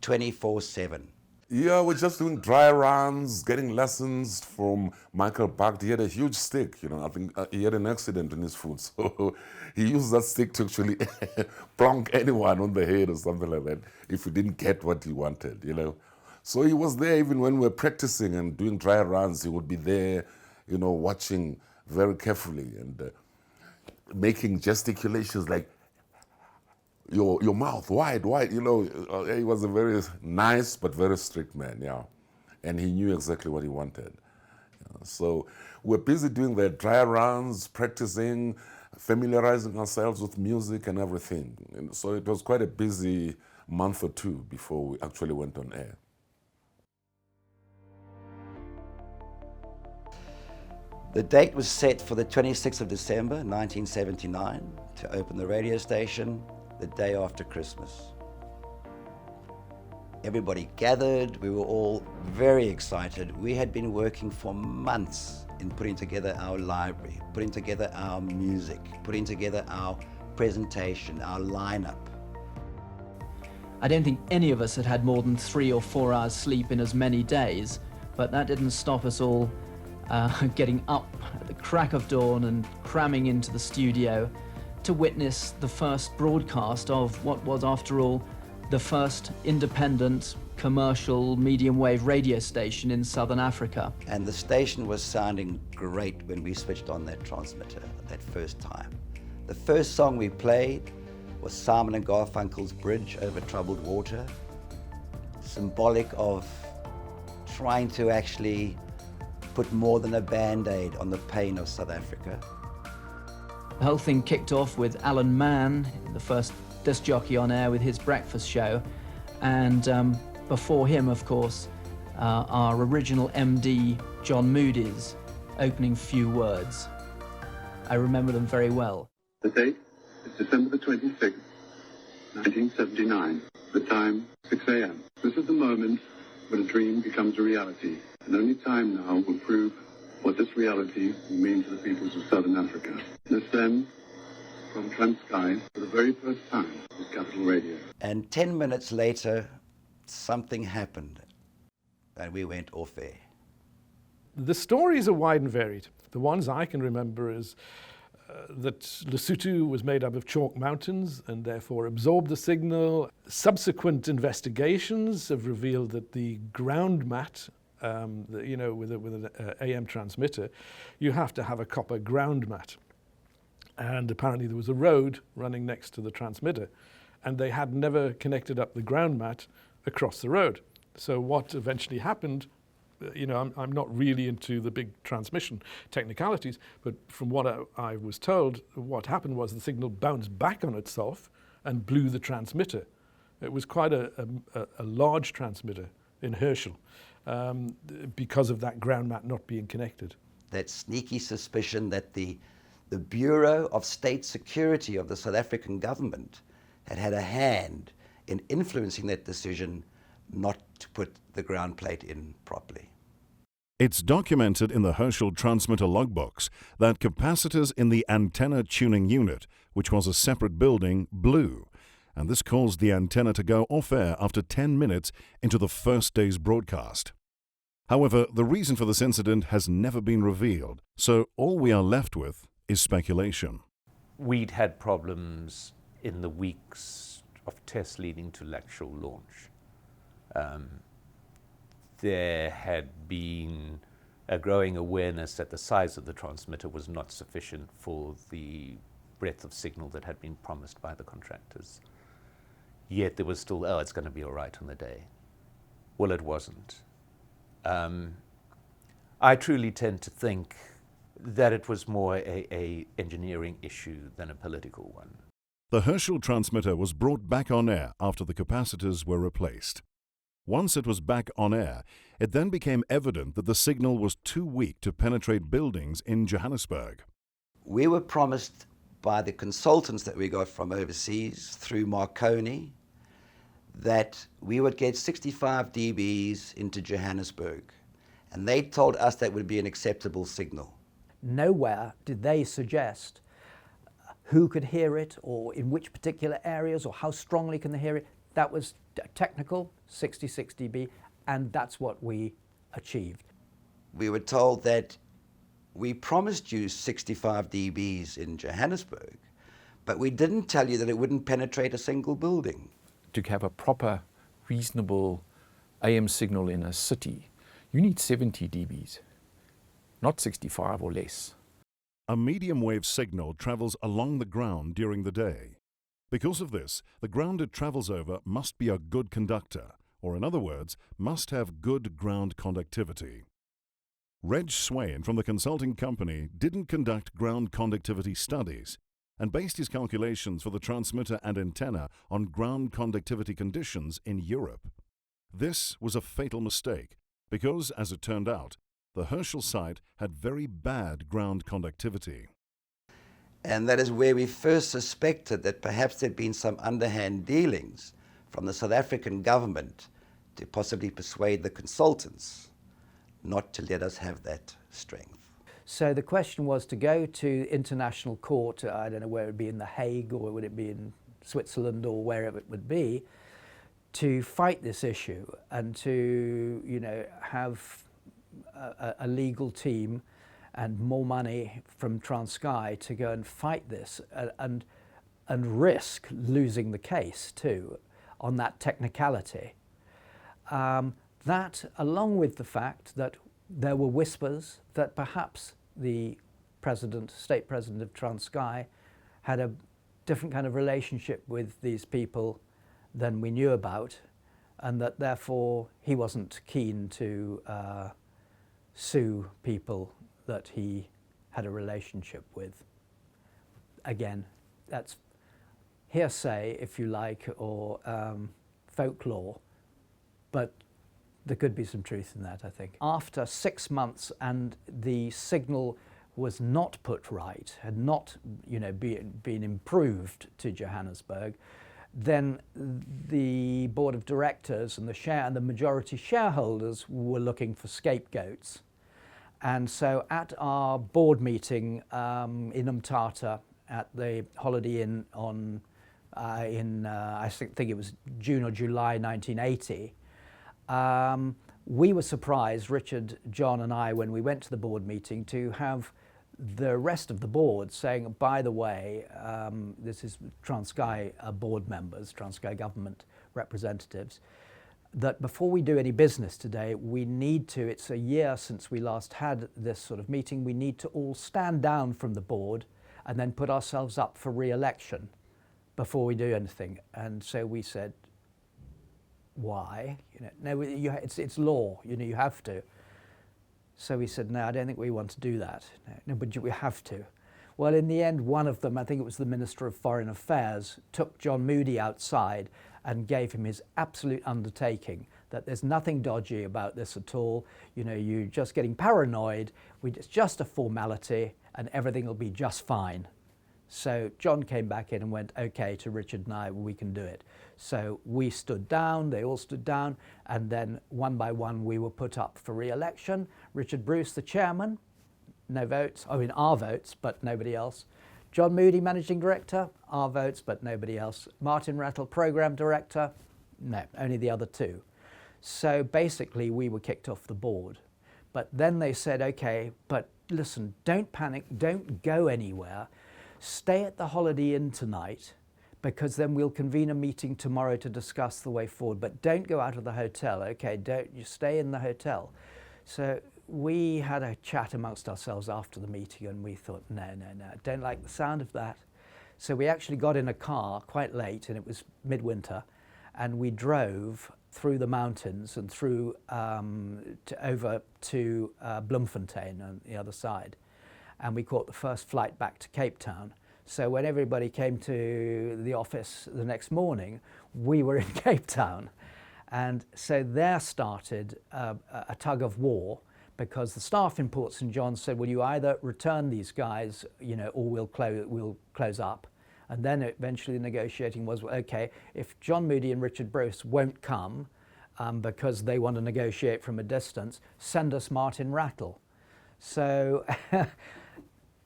24/7. Yeah, we're just doing dry runs, getting lessons from Michael Buck. He had a huge stick, you know. I think he had an accident in his foot, so he used that stick to actually plonk anyone on the head or something like that if he didn't get what he wanted, you know. So he was there even when we were practicing and doing dry runs. He would be there, you know, watching very carefully and making gesticulations like, your mouth wide, you know. He was a very nice but very strict man, yeah. And he knew exactly what he wanted. So we're busy doing the dry runs, practicing, familiarizing ourselves with music and everything. And so it was quite a busy month or two before we actually went on air. The date was set for the 26th of December, 1979, to open the radio station the day after Christmas. Everybody gathered, we were all very excited. We had been working for months in putting together our library, putting together our music, putting together our presentation, our lineup. I don't think any of us had had more than 3 or 4 hours sleep in as many days, but that didn't stop us all getting up at the crack of dawn and cramming into the studio to witness the first broadcast of what was, after all, the first independent commercial medium wave radio station in Southern Africa. And the station was sounding great when we switched on that transmitter that first time. The first song we played was Simon and Garfunkel's Bridge Over Troubled Water, symbolic of trying to actually put more than a band-aid on the pain of South Africa. The whole thing kicked off with Alan Mann, the first disc jockey on air with his breakfast show, and before him, of course, our original MD, John Moody's opening few words. I remember them very well. The date is December the 26th, 1979. The time, 6 a.m. This is the moment when a dream becomes a reality, and only time now will prove what this reality will mean to the peoples of Southern Africa. This then, from Transkei, for the very first time, was Capital Radio. And 10 minutes later, something happened, and we went off air. The stories are wide and varied. The ones I can remember is that Lesotho was made up of chalk mountains and therefore absorbed the signal. Subsequent investigations have revealed that the ground mat, you know, with an AM transmitter, you have to have a copper ground mat. And apparently there was a road running next to the transmitter, and they had never connected up the ground mat across the road. So what eventually happened, you know, I'm not really into the big transmission technicalities, but from what I was told, what happened was the signal bounced back on itself and blew the transmitter. It was quite a large transmitter in Herschel because of that ground mat not being connected. That sneaky suspicion that the Bureau of State Security of the South African government had a hand in influencing that decision not to put the ground plate in properly. It's documented in the Herschel transmitter logbooks that capacitors in the antenna tuning unit, which was a separate building, blew, and this caused the antenna to go off-air after 10 minutes into the first day's broadcast. However, the reason for this incident has never been revealed, so all we are left with is speculation. We'd had problems in the weeks of tests leading to the actual launch. There had been a growing awareness that the size of the transmitter was not sufficient for the breadth of signal that had been promised by the contractors. Yet there was still, oh, it's going to be all right on the day. Well, it wasn't. I truly tend to think that it was more a engineering issue than a political one. The Herschel transmitter was brought back on air after the capacitors were replaced. Once it was back on air, it then became evident that the signal was too weak to penetrate buildings in Johannesburg. We were promised by the consultants that we got from overseas through Marconi that we would get 65 dBs into Johannesburg. And they told us that would be an acceptable signal. Nowhere did they suggest who could hear it or in which particular areas or how strongly can they hear it. That was technical, 66 dB, and that's what we achieved. We were told that we promised you 65 dBs in Johannesburg, but we didn't tell you that it wouldn't penetrate a single building. To have a proper, reasonable AM signal in a city, you need 70 dBs, not 65 or less. A medium wave signal travels along the ground during the day. Because of this, the ground it travels over must be a good conductor, or in other words, must have good ground conductivity. Reg Swain from the consulting company didn't conduct ground conductivity studies and based his calculations for the transmitter and antenna on ground conductivity conditions in Europe. This was a fatal mistake because, as it turned out, the Herschel site had very bad ground conductivity. And that is where we first suspected that perhaps there'd been some underhand dealings from the South African government to possibly persuade the consultants not to let us have that strength. So the question was to go to international court, I don't know where it would be, in The Hague, or would it be in Switzerland, or wherever it would be, to fight this issue and to, you know, have a legal team and more money from Transkei to go and fight this and risk losing the case too on that technicality. That, along with the fact that there were whispers that perhaps the state president of Transkei had a different kind of relationship with these people than we knew about, and that therefore he wasn't keen to sue people that he had a relationship with. Again, that's hearsay, if you like, or folklore, but there could be some truth in that, I think. After 6 months and the signal was not put right, had not, you know, been improved to Johannesburg, then the board of directors and the majority shareholders were looking for scapegoats. And so at our board meeting in Umtata at the Holiday Inn on, I think it was June or July 1980, we were surprised, Richard, John and I, when we went to the board meeting, to have the rest of the board saying, by the way, this is Transkei board members, Transkei government representatives, that before we do any business today, we need to, it's a year since we last had this sort of meeting, we need to all stand down from the board and then put ourselves up for re-election before we do anything. And so we said, why? You know, no, it's law, you know, you have to. So we said, no, I don't think we want to do that. No, but we have to. Well, in the end, one of them, I think it was the Minister of Foreign Affairs, took John Moody outside and gave him his absolute undertaking that there's nothing dodgy about this at all. You know, you're just getting paranoid. It's just a formality and everything will be just fine. So John came back in and went, okay, to Richard and I, we can do it. So we stood down, they all stood down, and then one by one we were put up for re-election. Richard Bruce, the chairman, no votes, I mean our votes, but nobody else. John Moody, managing director, our votes, but nobody else. Martin Rattle, program director, no, only the other two. So basically we were kicked off the board. But then they said, okay, but listen, don't panic, don't go anywhere. Stay at the Holiday Inn tonight, because then we'll convene a meeting tomorrow to discuss the way forward. But don't go out of the hotel, okay? Don't you stay in the hotel. So we had a chat amongst ourselves after the meeting and we thought, no, don't like the sound of that. So we actually got in a car quite late, and it was midwinter, and we drove through the mountains and through over to Bloemfontein on the other side. And we caught the first flight back to Cape Town. So when everybody came to the office the next morning, we were in Cape Town. And so there started a tug of war, because the staff in Port St. John said, well, you either return these guys, you know, or we'll close up. And then eventually the negotiating was, well, okay, if John Moody and Richard Bruce won't come because they want to negotiate from a distance, send us Martin Rattle. So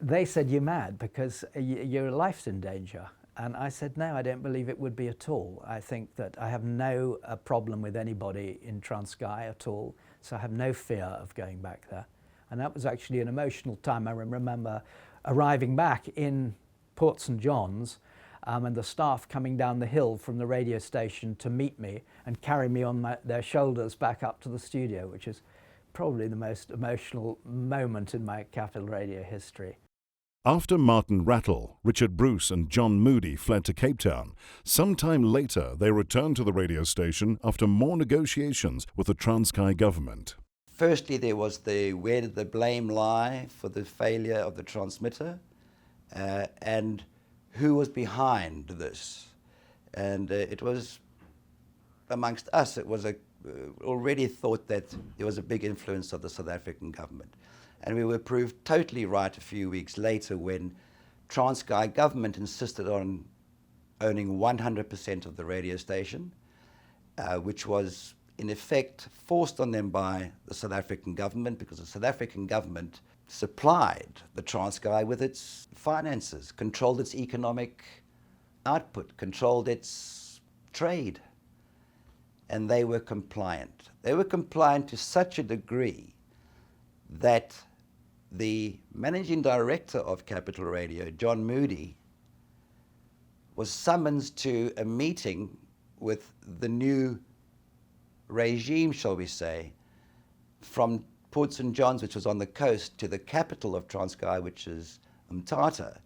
they said, you're mad because your life's in danger. And I said, no, I don't believe it would be at all. I think that I have no problem with anybody in Transkei at all, so I have no fear of going back there. And that was actually an emotional time. I remember arriving back in Port St. John's and the staff coming down the hill from the radio station to meet me and carry me on their shoulders back up to the studio, which is probably the most emotional moment in my Capital Radio history. After Martin Rattle, Richard Bruce and John Moody fled to Cape Town, sometime later they returned to the radio station after more negotiations with the Transkei government. Firstly, there was where did the blame lie for the failure of the transmitter, and who was behind this. And it was, amongst us, it was already thought that there was a big influence of the South African government. And we were proved totally right a few weeks later when Transkei government insisted on owning 100% of the radio station, which was in effect forced on them by the South African government, because the South African government supplied the Transkei with its finances, controlled its economic output, controlled its trade. And they were compliant. They were compliant to such a degree that the managing director of Capital Radio, John Moody, was summoned to a meeting with the new regime, shall we say, from Port St. John's, which was on the coast, to the capital of Transkei, which is Mthatha,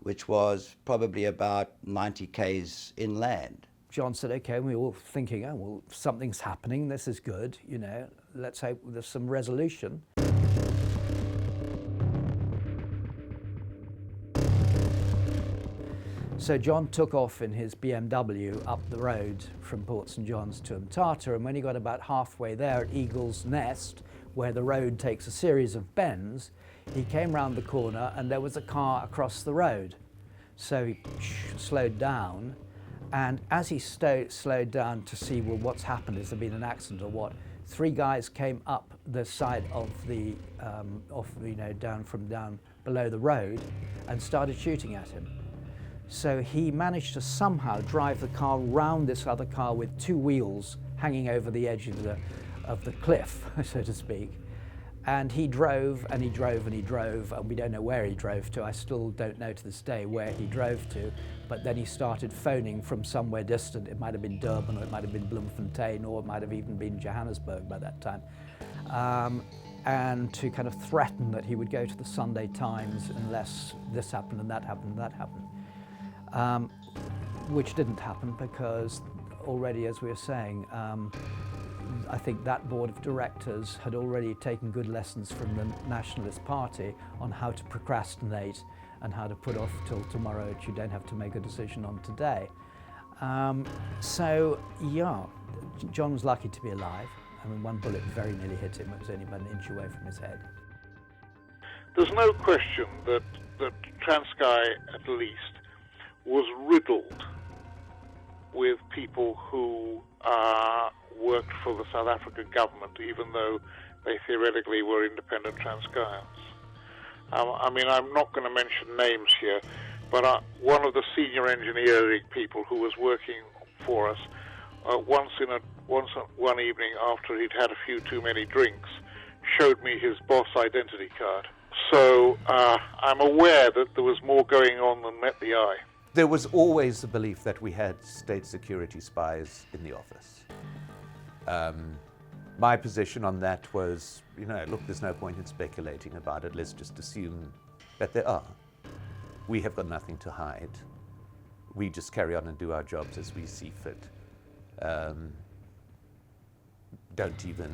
which was probably about 90 k's inland. John said, okay, we were all thinking, oh, well, something's happening, this is good, you know, let's hope there's some resolution. So John took off in his BMW up the road from Port St. John's to Mthatha, and when he got about halfway there at Eagle's Nest, where the road takes a series of bends, he came round the corner and there was a car across the road. So he slowed down, and as he slowed down to see, well, what's happened, has there been an accident or what, three guys came up the side of the, down below the road and started shooting at him. So he managed to somehow drive the car round this other car with two wheels hanging over the edge of the cliff, so to speak. And he drove and he drove and he drove, and we don't know where he drove to. I still don't know to this day where he drove to, but then he started phoning from somewhere distant. It might have been Durban, or it might have been Bloemfontein, or it might have even been Johannesburg by that time. And to kind of threaten that he would go to the Sunday Times unless this happened and that happened and that happened. Which didn't happen because already, as we were saying, I think that board of directors had already taken good lessons from the Nationalist Party on how to procrastinate and how to put off till tomorrow, which you don't have to make a decision on today. So, yeah, John was lucky to be alive. I mean, one bullet very nearly hit him. It was only about an inch away from his head. There's no question that Transkei, at least, was riddled with people who worked for the South African government, even though they theoretically were independent Transkeians. I mean, I'm not going to mention names here, but one of the senior engineering people who was working for us, one evening after he'd had a few too many drinks, showed me his boss identity card. So I'm aware that there was more going on than met the eye. There was always the belief that we had state security spies in the office. My position on that was, look, there's no point in speculating about it. Let's just assume that there are. We have got nothing to hide. We just carry on and do our jobs as we see fit. Don't even,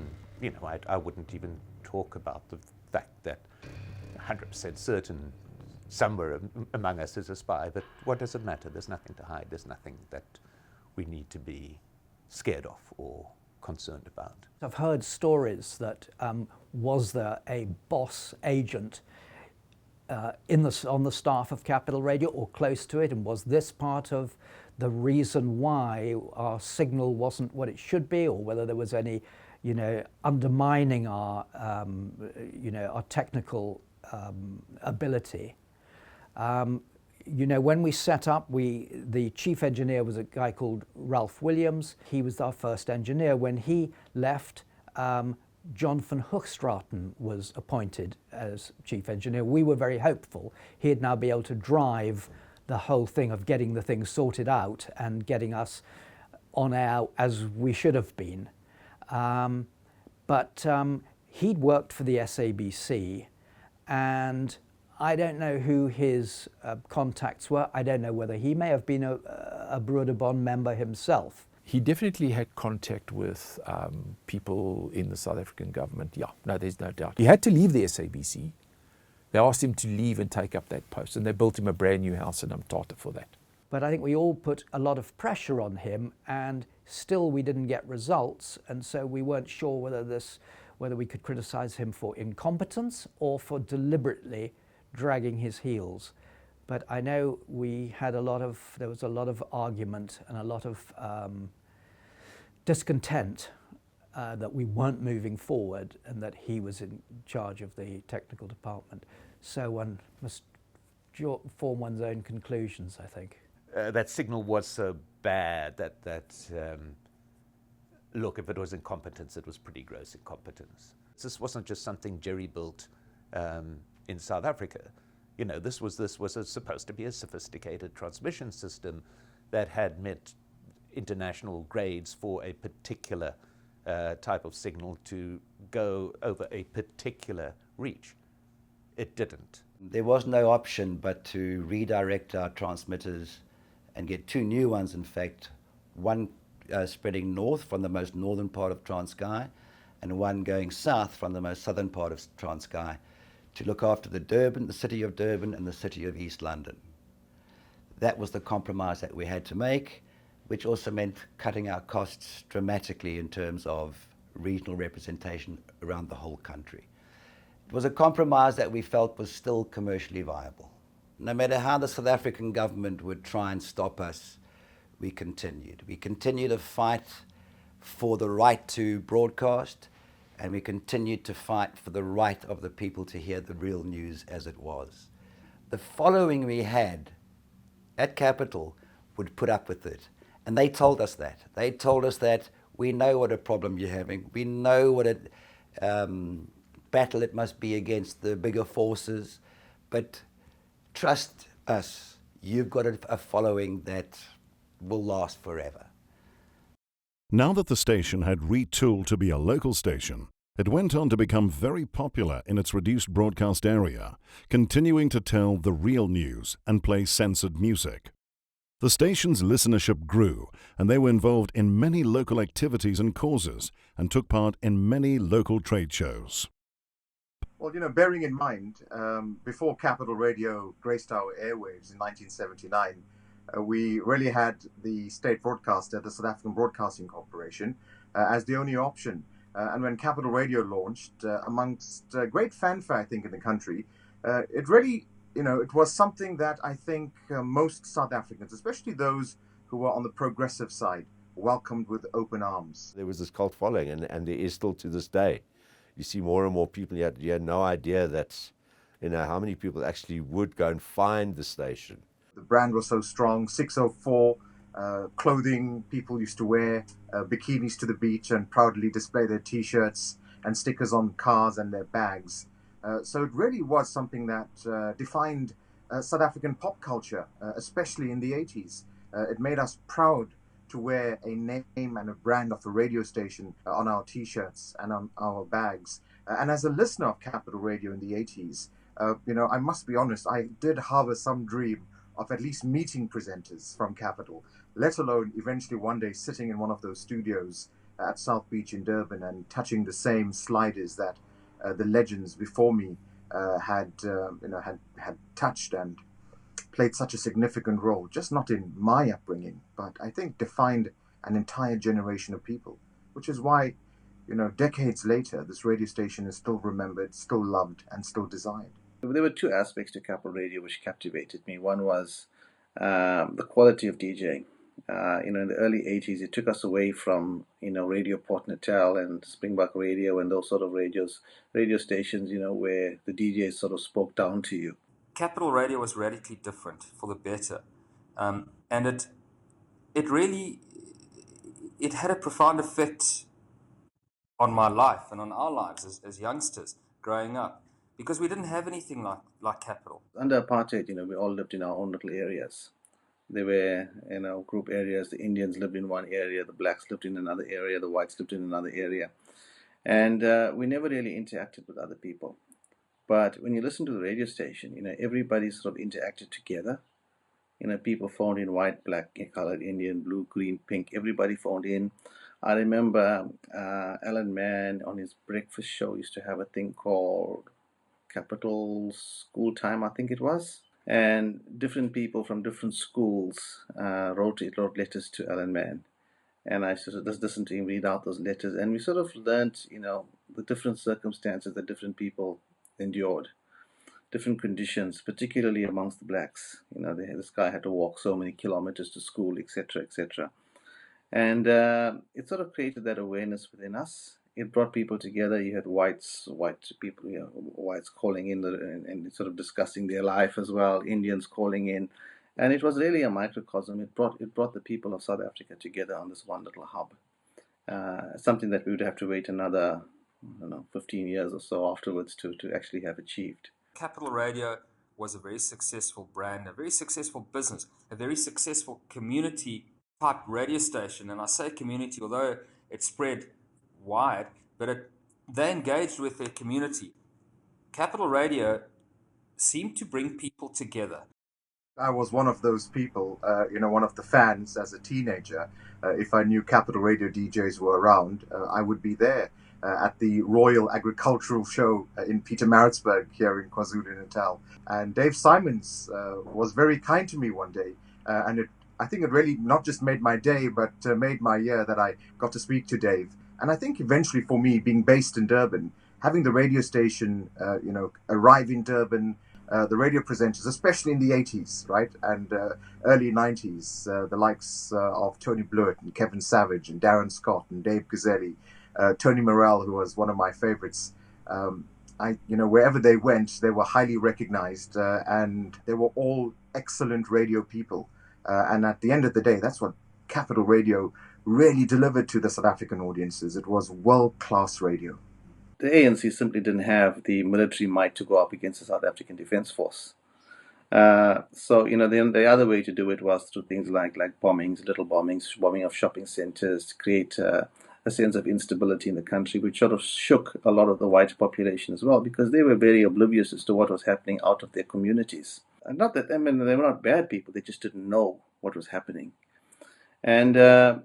I wouldn't even talk about the fact that 100% certain somewhere among us is a spy, but what does it matter? There's nothing to hide. There's nothing that we need to be scared of or concerned about. I've heard stories that was there a boss agent on the staff of Capital Radio or close to it, and was this part of the reason why our signal wasn't what it should be, or whether there was any, undermining our, our technical ability. When we set up, the chief engineer was a guy called Ralph Williams. He was our first engineer. When he left, John van Hoogstraten was appointed as chief engineer. We were very hopeful he'd now be able to drive the whole thing of getting the thing sorted out and getting us on air as we should have been. But he'd worked for the SABC, and I don't know who his contacts were. I don't know whether he may have been a Broederbond member himself. He definitely had contact with people in the South African government. Yeah, no, there's no doubt. He had to leave the SABC. They asked him to leave and take up that post, and they built him a brand new house in Umtata for that. But I think we all put a lot of pressure on him, and still we didn't get results, and so we weren't sure whether we could criticize him for incompetence or for deliberately dragging his heels. But I know there was a lot of argument and a lot of discontent that we weren't moving forward and that he was in charge of the technical department. So one must form one's own conclusions, I think. That signal was so bad that look, if it was incompetence, it was pretty gross incompetence. This wasn't just something Jerry built in South Africa. This was supposed to be a sophisticated transmission system that had met international grades for a particular type of signal to go over a particular reach. It didn't. There was no option but to redirect our transmitters and get two new ones, in fact, one spreading north from the most northern part of Transkei and one going south from the most southern part of Transkei, to look after the city of Durban and the city of East London. That was the compromise that we had to make, which also meant cutting our costs dramatically in terms of regional representation around the whole country. It was a compromise that we felt was still commercially viable. No matter how the South African government would try and stop us, we continued. We continued to fight for the right to broadcast, and we continued to fight for the right of the people to hear the real news as it was. The following we had at Capital would put up with it. And they told us that. They told us that we know what a problem you're having. We know what a battle it must be against the bigger forces. But trust us, you've got a following that will last forever. Now that the station had retooled to be a local station, it went on to become very popular in its reduced broadcast area, continuing to tell the real news and play censored music. The station's listenership grew, and they were involved in many local activities and causes, and took part in many local trade shows. Well, bearing in mind, before Capital Radio graced our airwaves in 1979, we really had the state broadcaster, the South African Broadcasting Corporation, as the only option. And when Capital Radio launched, amongst great fanfare, I think, in the country, it really, it was something that I think most South Africans, especially those who were on the progressive side, welcomed with open arms. There was this cult following, and there is still to this day. You see more and more people, you had no idea that, how many people actually would go and find the station. The brand was so strong, 604, clothing people used to wear, bikinis to the beach and proudly display their T-shirts and stickers on cars and their bags. So it really was something that defined South African pop culture, especially in the 80s. It made us proud to wear a name and a brand of the radio station on our T-shirts and on our bags. And as a listener of Capital Radio in the 80s, I must be honest, I did harbor some dream of at least meeting presenters from Capital, let alone eventually one day sitting in one of those studios at South Beach in Durban and touching the same sliders that the legends before me had touched and played such a significant role, just not in my upbringing, but I think defined an entire generation of people. which is why, decades later, this radio station is still remembered, still loved, and still desired. There were two aspects to Capital Radio which captivated me. One was the quality of DJing. In the early 80s, it took us away from, Radio Port Natal and Springbok Radio and those sort of radio stations, where the DJs sort of spoke down to you. Capital Radio was radically different for the better. And it really had a profound effect on my life and on our lives as youngsters growing up, because we didn't have anything like Capital. Under apartheid, we all lived in our own little areas. There were, group areas. The Indians lived in one area, the blacks lived in another area, the whites lived in another area. And we never really interacted with other people. But when you listen to the radio station, everybody sort of interacted together. People phoned in white, black, colored, Indian, blue, green, pink. Everybody phoned in. I remember Alan Mann on his breakfast show used to have a thing called Capital School Time, I think it was. And different people from different schools wrote letters to Alan Mann. And I sort of just listened to him read out those letters. And we sort of learned, the different circumstances that different people endured. Different conditions, particularly amongst the blacks. This guy had to walk so many kilometers to school, etc., etc. And it sort of created that awareness within us. It brought people together. You had white people, whites calling in and sort of discussing their life as well. Indians calling in, and it was really a microcosm. It brought the people of South Africa together on this one little hub. Something that we would have to wait another, 15 years or so afterwards to actually have achieved. Capital Radio was a very successful brand, a very successful business, a very successful community-type radio station. And I say community, although it spread wide, but they engaged with their community. Capital Radio seemed to bring people together. I was one of those people, one of the fans as a teenager. If I knew Capital Radio DJs were around, I would be there. At the Royal Agricultural Show in Pietermaritzburg here in KwaZulu-Natal. And Dave Simons was very kind to me one day. And I think it really not just made my day, but made my year that I got to speak to Dave. And I think eventually for me, being based in Durban, having the radio station, arrive in Durban, the radio presenters, especially in the 80s, right? And early 90s, the likes of Tony Blewett and Kevin Savage and Darren Scott and Dave Gazzelli, Tony Morrell, who was one of my favorites. Wherever they went, they were highly recognized, and they were all excellent radio people. And at the end of the day, that's what Capital Radio really delivered to the South African audiences. It was world-class radio. The ANC simply didn't have the military might to go up against the South African Defence Force. The other way to do it was through things like bombings, little bombings, bombing of shopping centres, to create a sense of instability in the country, which sort of shook a lot of the white population as well, because they were very oblivious as to what was happening out of their communities. And not that, they were not bad people, they just didn't know what was happening. And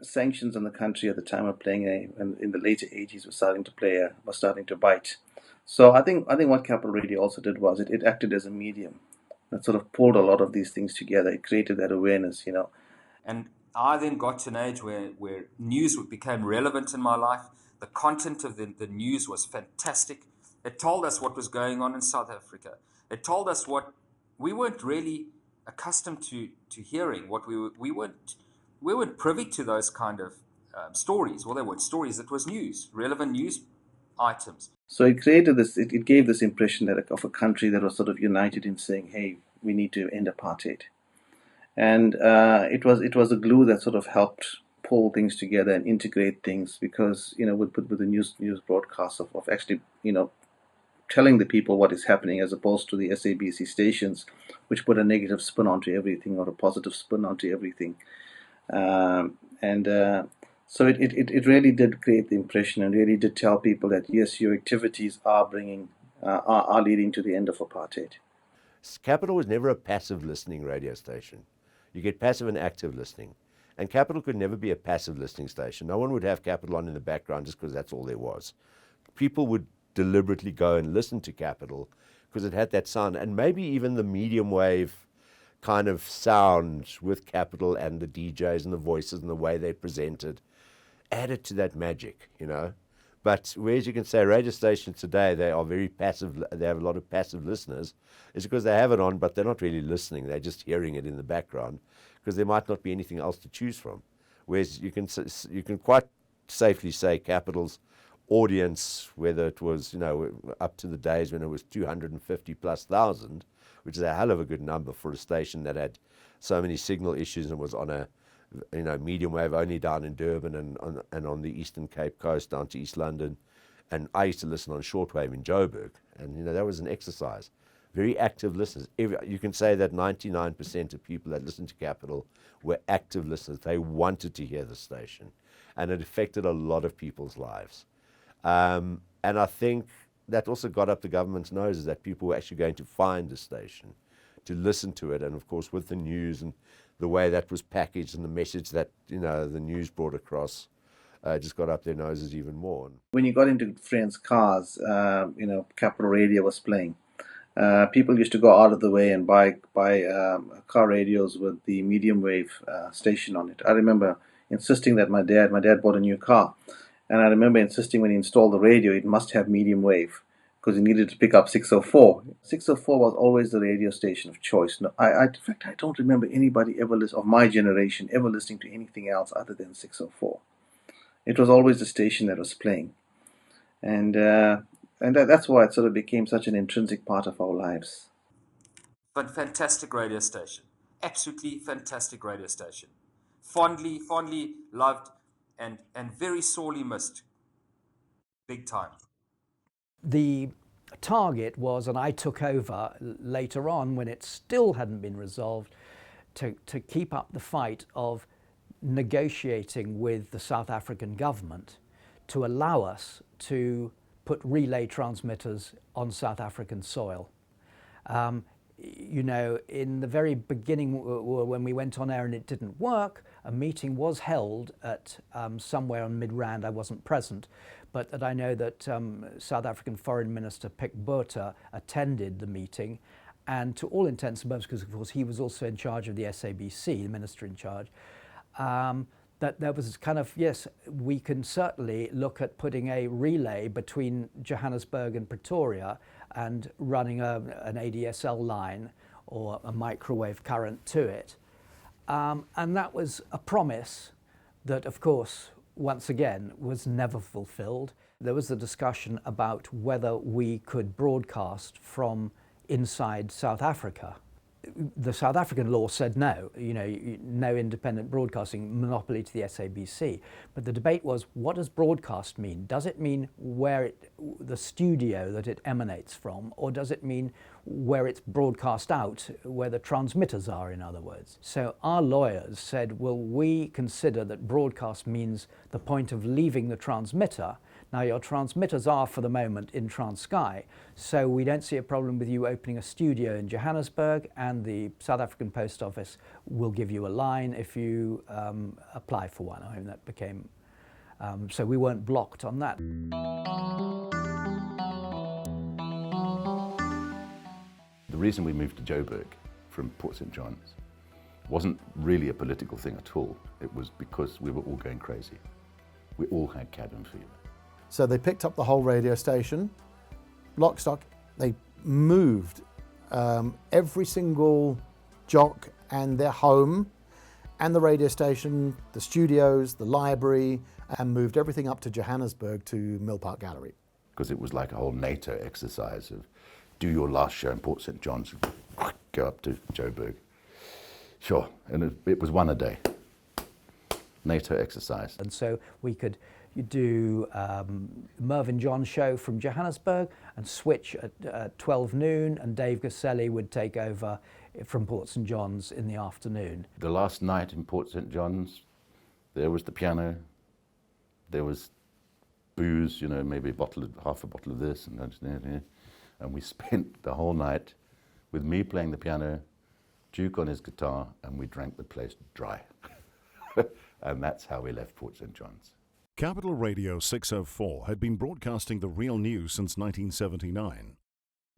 sanctions on the country at the time were playing in the later 80s were starting to bite. So I think what Capital Radio also did was it acted as a medium that sort of pulled a lot of these things together. It created that awareness, And I then got to an age where news became relevant in my life. The content of the news was fantastic. It told us what was going on in South Africa. It told us what we weren't really accustomed to hearing. What we weren't privy to those kind of stories. Well, they weren't stories. It was news, relevant news items. So it created this. It gave this impression of a country that was sort of united in saying, "Hey, we need to end apartheid." And it was a glue that sort of helped pull things together and integrate things, because with the news broadcasts of actually telling the people what is happening, as opposed to the SABC stations, which put a negative spin onto everything or a positive spin onto everything. So it really did create the impression and really did tell people that yes, your activities are leading to the end of apartheid. Capital was never a passive listening radio station. You get passive and active listening. And Capital could never be a passive listening station. No one would have Capital on in the background just because that's all there was. People would deliberately go and listen to Capital because it had that sound, and maybe even the medium wave kind of sound with Capital and the DJs and the voices and the way they presented. added to that magic, you know. But whereas you can say radio stations today, they are very passive, they have a lot of passive listeners, it's because they have it on, but they're not really listening, they're just hearing it in the background, because there might not be anything else to choose from. Whereas you can quite safely say Capital's audience, whether it was, you know, up to the days when it was 250,000+, which is a hell of a good number for a station that had so many signal issues and was on a, you know, medium wave only down in Durban and on the Eastern Cape Coast down to East London. And I used to listen on shortwave in Joburg, and you know, that was an exercise. Very active listeners. You can say that 99% of people that listened to Capital were active listeners. They wanted to hear the station, and it affected a lot of people's lives. And I think that also got up the government's noses that people were actually going to find the station, to listen to it, and of course with the news and the way that was packaged and the message that, you know, the news brought across, just got up their noses even more. When you got into friends' cars, you know, Capital Radio was playing. People used to go out of the way and buy car radios with the medium wave station on it. I remember insisting that my dad bought a new car, and I remember insisting when he installed the radio, it must have medium wave, because he needed to pick up 604. 604 was always the radio station of choice. No, in fact, I don't remember anybody of my generation ever listening to anything else other than 604. It was always the station that was playing. And that's why it sort of became such an intrinsic part of our lives. But fantastic radio station. Absolutely fantastic radio station. Fondly loved and very sorely missed. Big time. The target was, and I took over later on when it still hadn't been resolved, to keep up the fight of negotiating with the South African government to allow us to put relay transmitters on South African soil. You know, in the very beginning, when we went on air and it didn't work, a meeting was held at somewhere on Midrand. I wasn't present, but that I know that South African Foreign Minister Pick Botha attended the meeting, and to all intents and purposes, because of course he was also in charge of the SABC, the minister in charge, that there was kind of, yes, we can certainly look at putting a relay between Johannesburg and Pretoria and running an ADSL line or a microwave current to it. And that was a promise that, of course, once again, was never fulfilled. There was a discussion about whether we could broadcast from inside South Africa. The South African law said no, you know, no independent broadcasting, monopoly to the SABC. But the debate was, what does broadcast mean? Does it mean the studio that it emanates from, or does it mean where it's broadcast out, where the transmitters are, in other words? So our lawyers said, well, we consider that broadcast means the point of leaving the transmitter. Now, your transmitters are, for the moment, in Transkei, so we don't see a problem with you opening a studio in Johannesburg, and the South African Post Office will give you a line if you apply for one. I mean, that became, so we weren't blocked on that. The reason we moved to Joburg from Port St. John's wasn't really a political thing at all. It was because we were all going crazy. We all had cabin fever. So they picked up the whole radio station, lock, stock. They moved every single jock and their home and the radio station, the studios, the library, and moved everything up to Johannesburg to Mill Park Gallery. Because it was like a whole NATO exercise of do your last show in Port St. John's, go up to Joburg. Sure, and it was one a day. NATO exercise. And so we could do Mervyn John's show from Johannesburg and switch at 12 noon, and Dave Gaselli would take over from Port St. John's in the afternoon. The last night in Port St. John's, there was the piano, there was booze, you know, maybe half a bottle of this, and we spent the whole night with me playing the piano, Duke on his guitar, and we drank the place dry. And that's how we left Port St. John's. Capital Radio 604 had been broadcasting the real news since 1979.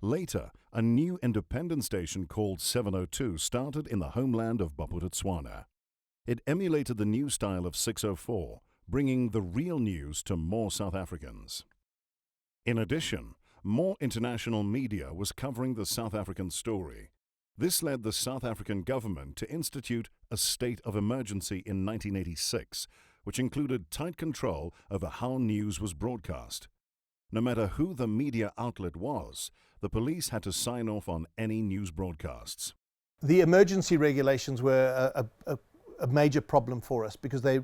Later, a new independent station called 702 started in the homeland of Bophuthatswana. It emulated the new style of 604, bringing the real news to more South Africans. In addition, more international media was covering the South African story. This led the South African government to institute a state of emergency in 1986, which included tight control over how news was broadcast. No matter who the media outlet was, the police had to sign off on any news broadcasts. The emergency regulations were a major problem for us because they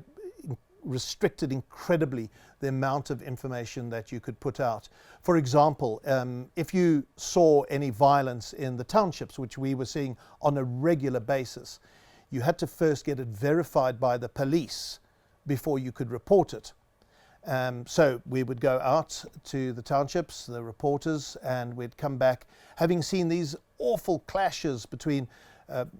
restricted incredibly the amount of information that you could put out. For example, if you saw any violence in the townships, which we were seeing on a regular basis, you had to first get it verified by the police before you could report it. So we would go out to the townships, the reporters, and we'd come back having seen these awful clashes between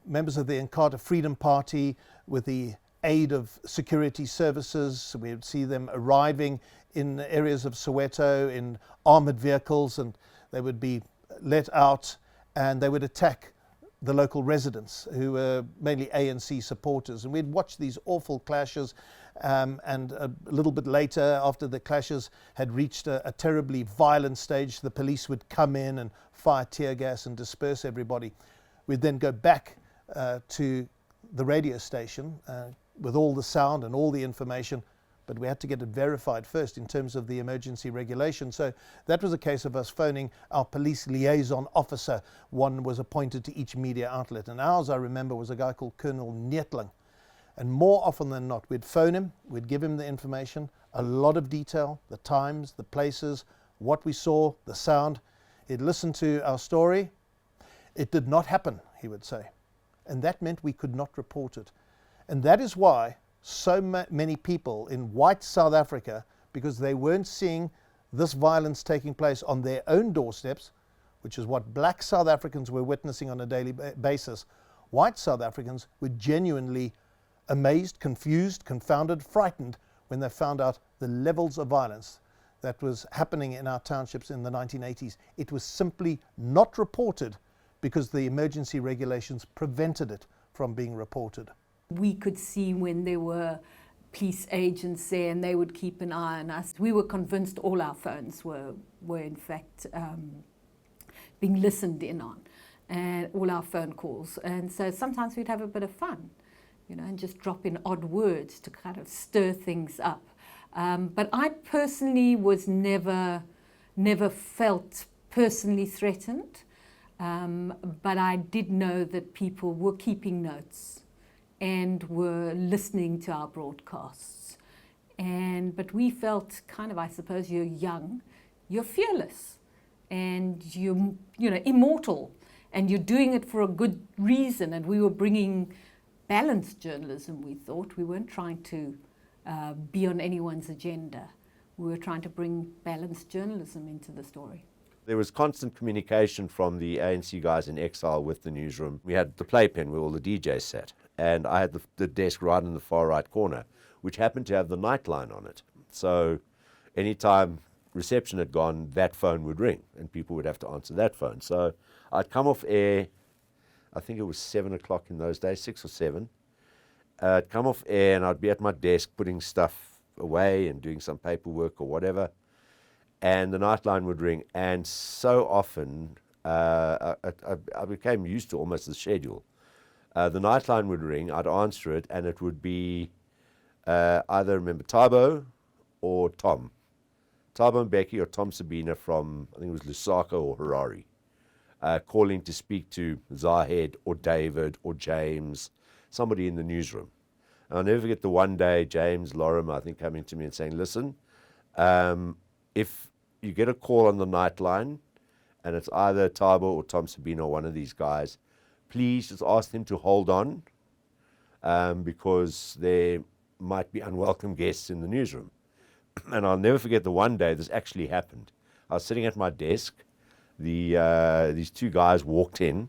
members of the Inkatha Freedom Party with the aid of security services. We would see them arriving in areas of Soweto in armoured vehicles, and they would be let out and they would attack the local residents who were mainly ANC supporters. And we'd watch these awful clashes, and a little bit later, after the clashes had reached a terribly violent stage, the police would come in and fire tear gas and disperse everybody. We'd then go back to the radio station with all the sound and all the information, but we had to get it verified first in terms of the emergency regulation. So that was a case of us phoning our police liaison officer. One was appointed to each media outlet, and ours, I remember, was a guy called Colonel Nietling. And more often than not, we'd phone him, we'd give him the information, a lot of detail, the times, the places, what we saw, the sound. He'd listen to our story. It did not happen, he would say. And that meant we could not report it. And that is why so many people in white South Africa, because they weren't seeing this violence taking place on their own doorsteps, which is what black South Africans were witnessing on a daily basis, white South Africans were genuinely amazed, confused, confounded, frightened when they found out the levels of violence that was happening in our townships in the 1980s. It was simply not reported because the emergency regulations prevented it from being reported. We could see when there were police agents there and they would keep an eye on us. We were convinced all our phones were in fact being listened in on, and all our phone calls. And so sometimes we'd have a bit of fun, you know, and just drop in odd words to kind of stir things up. But I personally was never felt personally threatened, but I did know that people were keeping notes and were listening to our broadcasts. But we felt kind of, I suppose, you're young, you're fearless, and you're, you know, immortal, and you're doing it for a good reason. And we were bringing balanced journalism, we thought. We weren't trying to be on anyone's agenda. We were trying to bring balanced journalism into the story. There was constant communication from the ANC guys in exile with the newsroom. We had the playpen where all the DJs sat, and I had the desk right in the far right corner, which happened to have the nightline on it. So anytime reception had gone, that phone would ring, and people would have to answer that phone. So I'd come off air, I think it was 7 o'clock in those days, 6 or 7. I'd come off air and I'd be at my desk putting stuff away and doing some paperwork or whatever, and the nightline would ring. And so often, I became used to almost the schedule. The nightline would ring, I'd answer it, and it would be either, remember, Thabo or Tom. Thabo Mbeki or Tom Sabina from, I think it was Lusaka or Harare, calling to speak to Zahed or David or James, somebody in the newsroom. And I'll never forget the one day James Lorem, I think, coming to me and saying, listen, if you get a call on the nightline and it's either Thabo or Tom Sabina or one of these guys, please just ask them to hold on because there might be unwelcome guests in the newsroom. And I'll never forget the one day this actually happened. I was sitting at my desk. These two guys walked in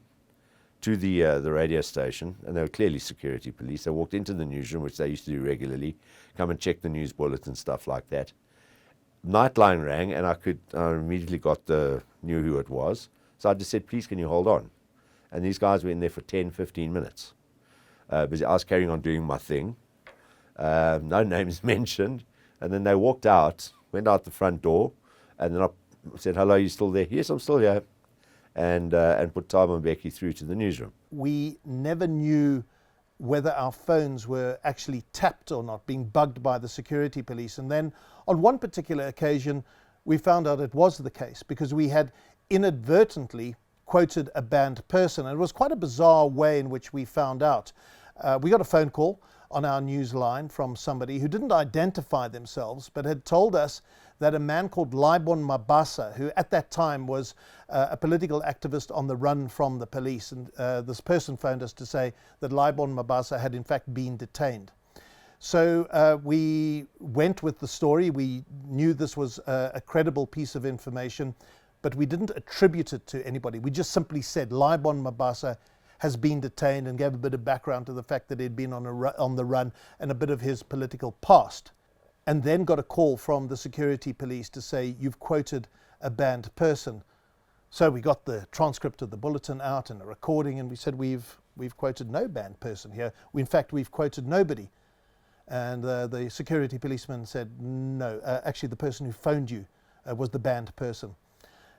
to the radio station, and they were clearly security police. They walked into the newsroom, which they used to do regularly, come and check the news bulletin, stuff like that. Nightline rang, and I immediately knew who it was. So I just said, please, can you hold on? And these guys were in there for 10, 15 minutes. Because I was carrying on doing my thing. no names mentioned, and then they walked out, went out the front door, and then I said, "Hello, you still there?" "Yes, I'm still here," and put Thabo Mbeki through to the newsroom. We never knew whether our phones were actually tapped or not, being bugged by the security police. And then on one particular occasion, we found out it was the case because we had inadvertently quoted a banned person. And it was quite a bizarre way in which we found out. We got a phone call on our news line from somebody who didn't identify themselves, but had told us that a man called Libon Mabasa, who at that time was a political activist on the run from the police, and this person phoned us to say that Libon Mabasa had in fact been detained. So we went with the story. We knew this was a credible piece of information, but we didn't attribute it to anybody. We just simply said Libon Mabasa has been detained and gave a bit of background to the fact that he'd been on the run and a bit of his political past. And then got a call from the security police to say, "You've quoted a banned person." So we got the transcript of the bulletin out and a recording, and we said, we've quoted no banned person here. In fact, we've quoted nobody. And the security policeman said, "No, actually the person who phoned you was the banned person."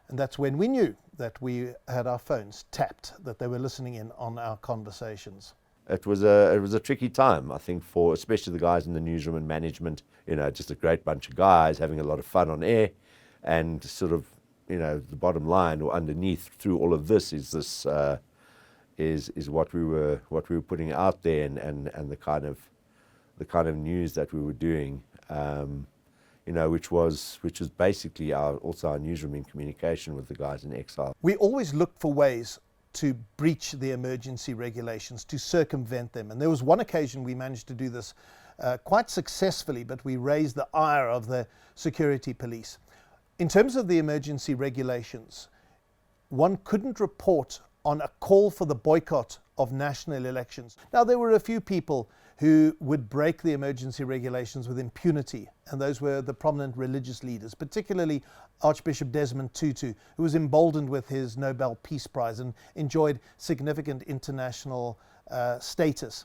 And that's when we knew that we had our phones tapped, that they were listening in on our conversations. It was a tricky time, I think, for especially the guys in the newsroom and management. You know, just a great bunch of guys having a lot of fun on air, and sort of, you know, the bottom line or underneath through all of this is this is what we were putting out there, and the kind of news that we were doing. You know, which was basically also our newsroom in communication with the guys in exile. We always looked for ways to breach the emergency regulations, to circumvent them. And there was one occasion we managed to do this quite successfully, but we raised the ire of the security police. In terms of the emergency regulations, one couldn't report on a call for the boycott of national elections. Now, there were a few people who would break the emergency regulations with impunity, and those were the prominent religious leaders, particularly Archbishop Desmond Tutu, who was emboldened with his Nobel Peace Prize and enjoyed significant international status.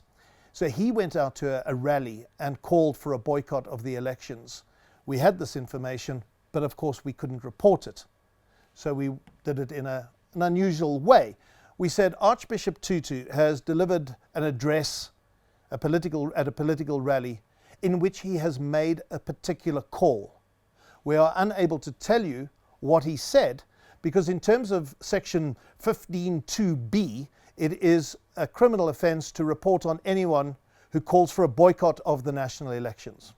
So he went out to a rally and called for a boycott of the elections. We had this information, but of course we couldn't report it. So we did it in an unusual way. We said Archbishop Tutu has delivered an address at a political rally in which he has made a particular call. We are unable to tell you what he said because in terms of section 15(2)(b), it is a criminal offence to report on anyone who calls for a boycott of the national elections.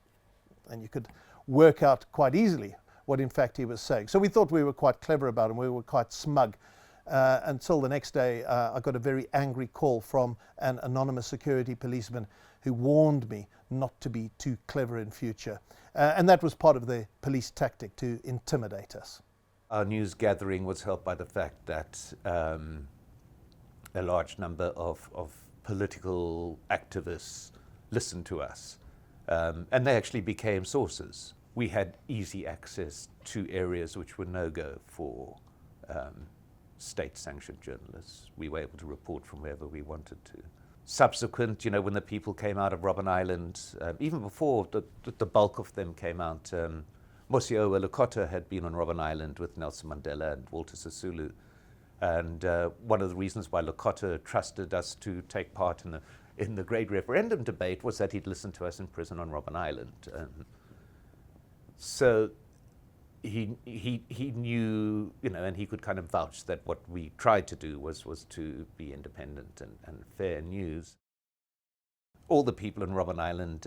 And you could work out quite easily what in fact he was saying. So we thought we were quite clever about it, and we were quite smug. Until the next day, I got a very angry call from an anonymous security policeman who warned me not to be too clever in future. And that was part of the police tactic, to intimidate us. Our news gathering was helped by the fact that a large number of political activists listened to us, and they actually became sources. We had easy access to areas which were no-go for state-sanctioned journalists. We were able to report from wherever we wanted to. Subsequent, you know, when the people came out of Robben Island, even before the bulk of them came out, Mosiuoa Lekota had been on Robben Island with Nelson Mandela and Walter Sisulu. And one of the reasons why Lekota trusted us to take part in the great referendum debate was that he'd listened to us in prison on Robben Island. So he knew, you know, and he could kind of vouch that what we tried to do was to be independent and fair news. All the people in Robben Island,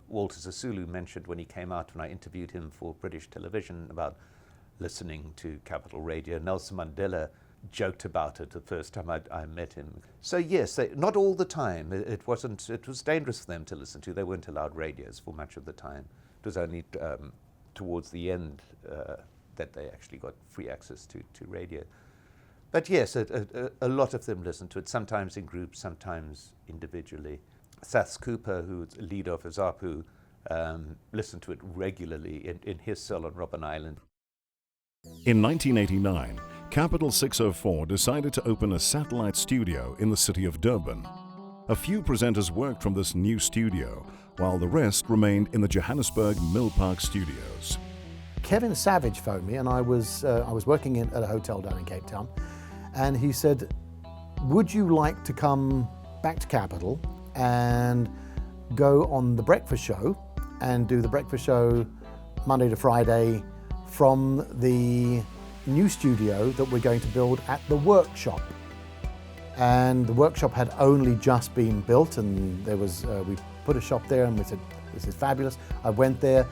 Walter Sisulu mentioned when he came out, when I interviewed him for British television about listening to Capital Radio. Nelson Mandela joked about it the first time I met him. So yes, not all the time. It was dangerous for them to listen to. They weren't allowed radios for much of the time. It was only towards the end that they actually got free access to radio. But yes, a lot of them listened to it, sometimes in groups, sometimes individually. Saths Cooper, who's a leader of ZAPU, listened to it regularly in his cell on Robben Island. In 1989, Capital 604 decided to open a satellite studio in the city of Durban. A few presenters worked from this new studio, while the rest remained in the Johannesburg Mill Park studios. Kevin Savage phoned me, and I was working at a hotel down in Cape Town, and he said, would you like to come back to Capital and go on the breakfast show and do the breakfast show Monday to Friday from the new studio that we're going to build at the workshop. And the workshop had only just been built, and there was we put a shop there, and we said, this is fabulous. I went there,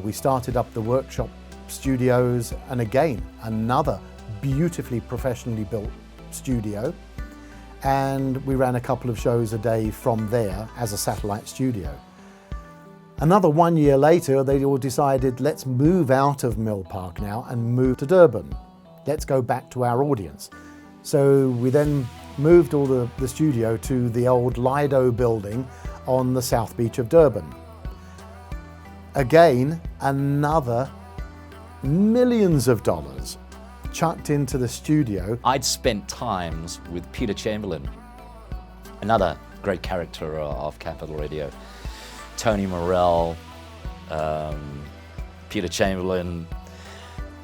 we started up the workshop studios, and again, another beautifully professionally built studio. And we ran a couple of shows a day from there as a satellite studio. Another 1 year later, they all decided, let's move out of Mill Park now and move to Durban. Let's go back to our audience. So we then moved all the studio to the old Lido building on the south beach of Durban. Again, another millions of dollars chucked into the studio. I'd spent times with Peter Chamberlain, another great character of Capital Radio. Tony Morell, Peter Chamberlain,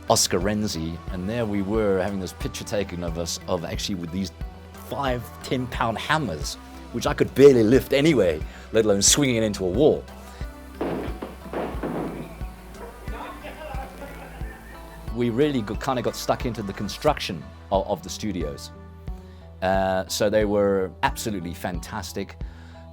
Oscar Renzi, and there we were having this picture taken of us of actually with these 5-10 pound hammers, which I could barely lift anyway, let alone swinging it into a wall. We really kind of got stuck into the construction of the studios. So they were absolutely fantastic.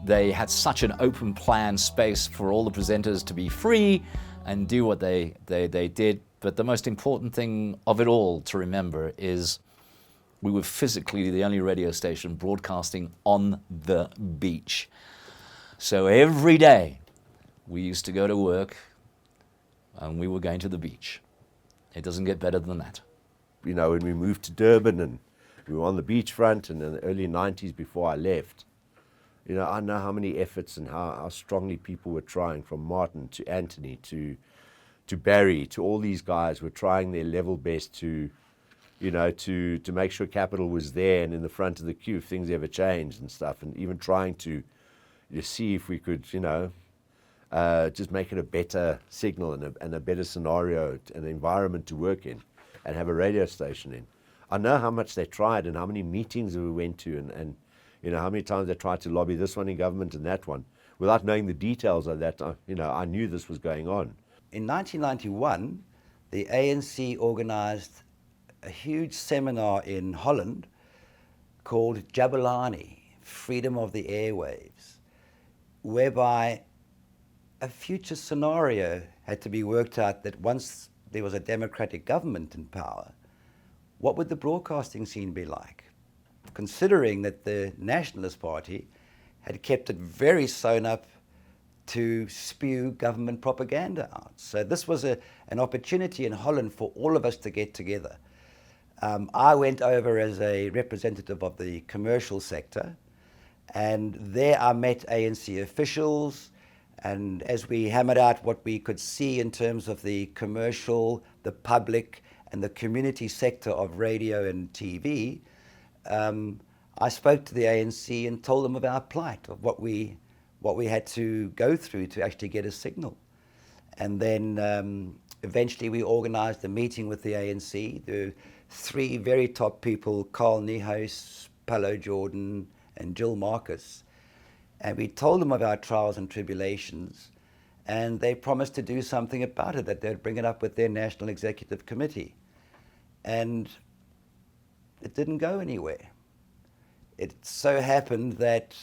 They had such an open plan space for all the presenters to be free and do what they did. But the most important thing of it all to remember is we were physically the only radio station broadcasting on the beach. So every day we used to go to work and we were going to the beach. It doesn't get better than that. You know, when we moved to Durban and we were on the beachfront, and in the early 90s before I left, you know, I know how many efforts and how strongly people were trying, from Martin to Anthony to Barry to all these guys were trying their level best to, you know, to make sure Capital was there and in the front of the queue if things ever changed and stuff, and even trying to see if we could, you know, just make it a better signal and a better scenario and environment to work in and have a radio station in. I know how much they tried and how many meetings we went to and you know, how many times they tried to lobby this one in government and that one. Without knowing the details of that, you know, I knew this was going on. In 1991, the ANC organized a huge seminar in Holland called Jabulani, Freedom of the Airwaves, whereby a future scenario had to be worked out that once there was a democratic government in power, what would the broadcasting scene be like? Considering that the Nationalist Party had kept it very sewn up to spew government propaganda out. So this was an opportunity in Holland for all of us to get together. I went over as a representative of the commercial sector, and there I met ANC officials, and as we hammered out what we could see in terms of the commercial, the public, and the community sector of radio and TV, I spoke to the ANC and told them of our plight, of what we had to go through to actually get a signal. And then eventually we organized a meeting with the ANC. There were three very top people, Carl Niehuis, Paulo Jordan, and Jill Marcus. And we told them of our trials and tribulations, and they promised to do something about it, that they'd bring it up with their National Executive Committee. And it didn't go anywhere. It so happened that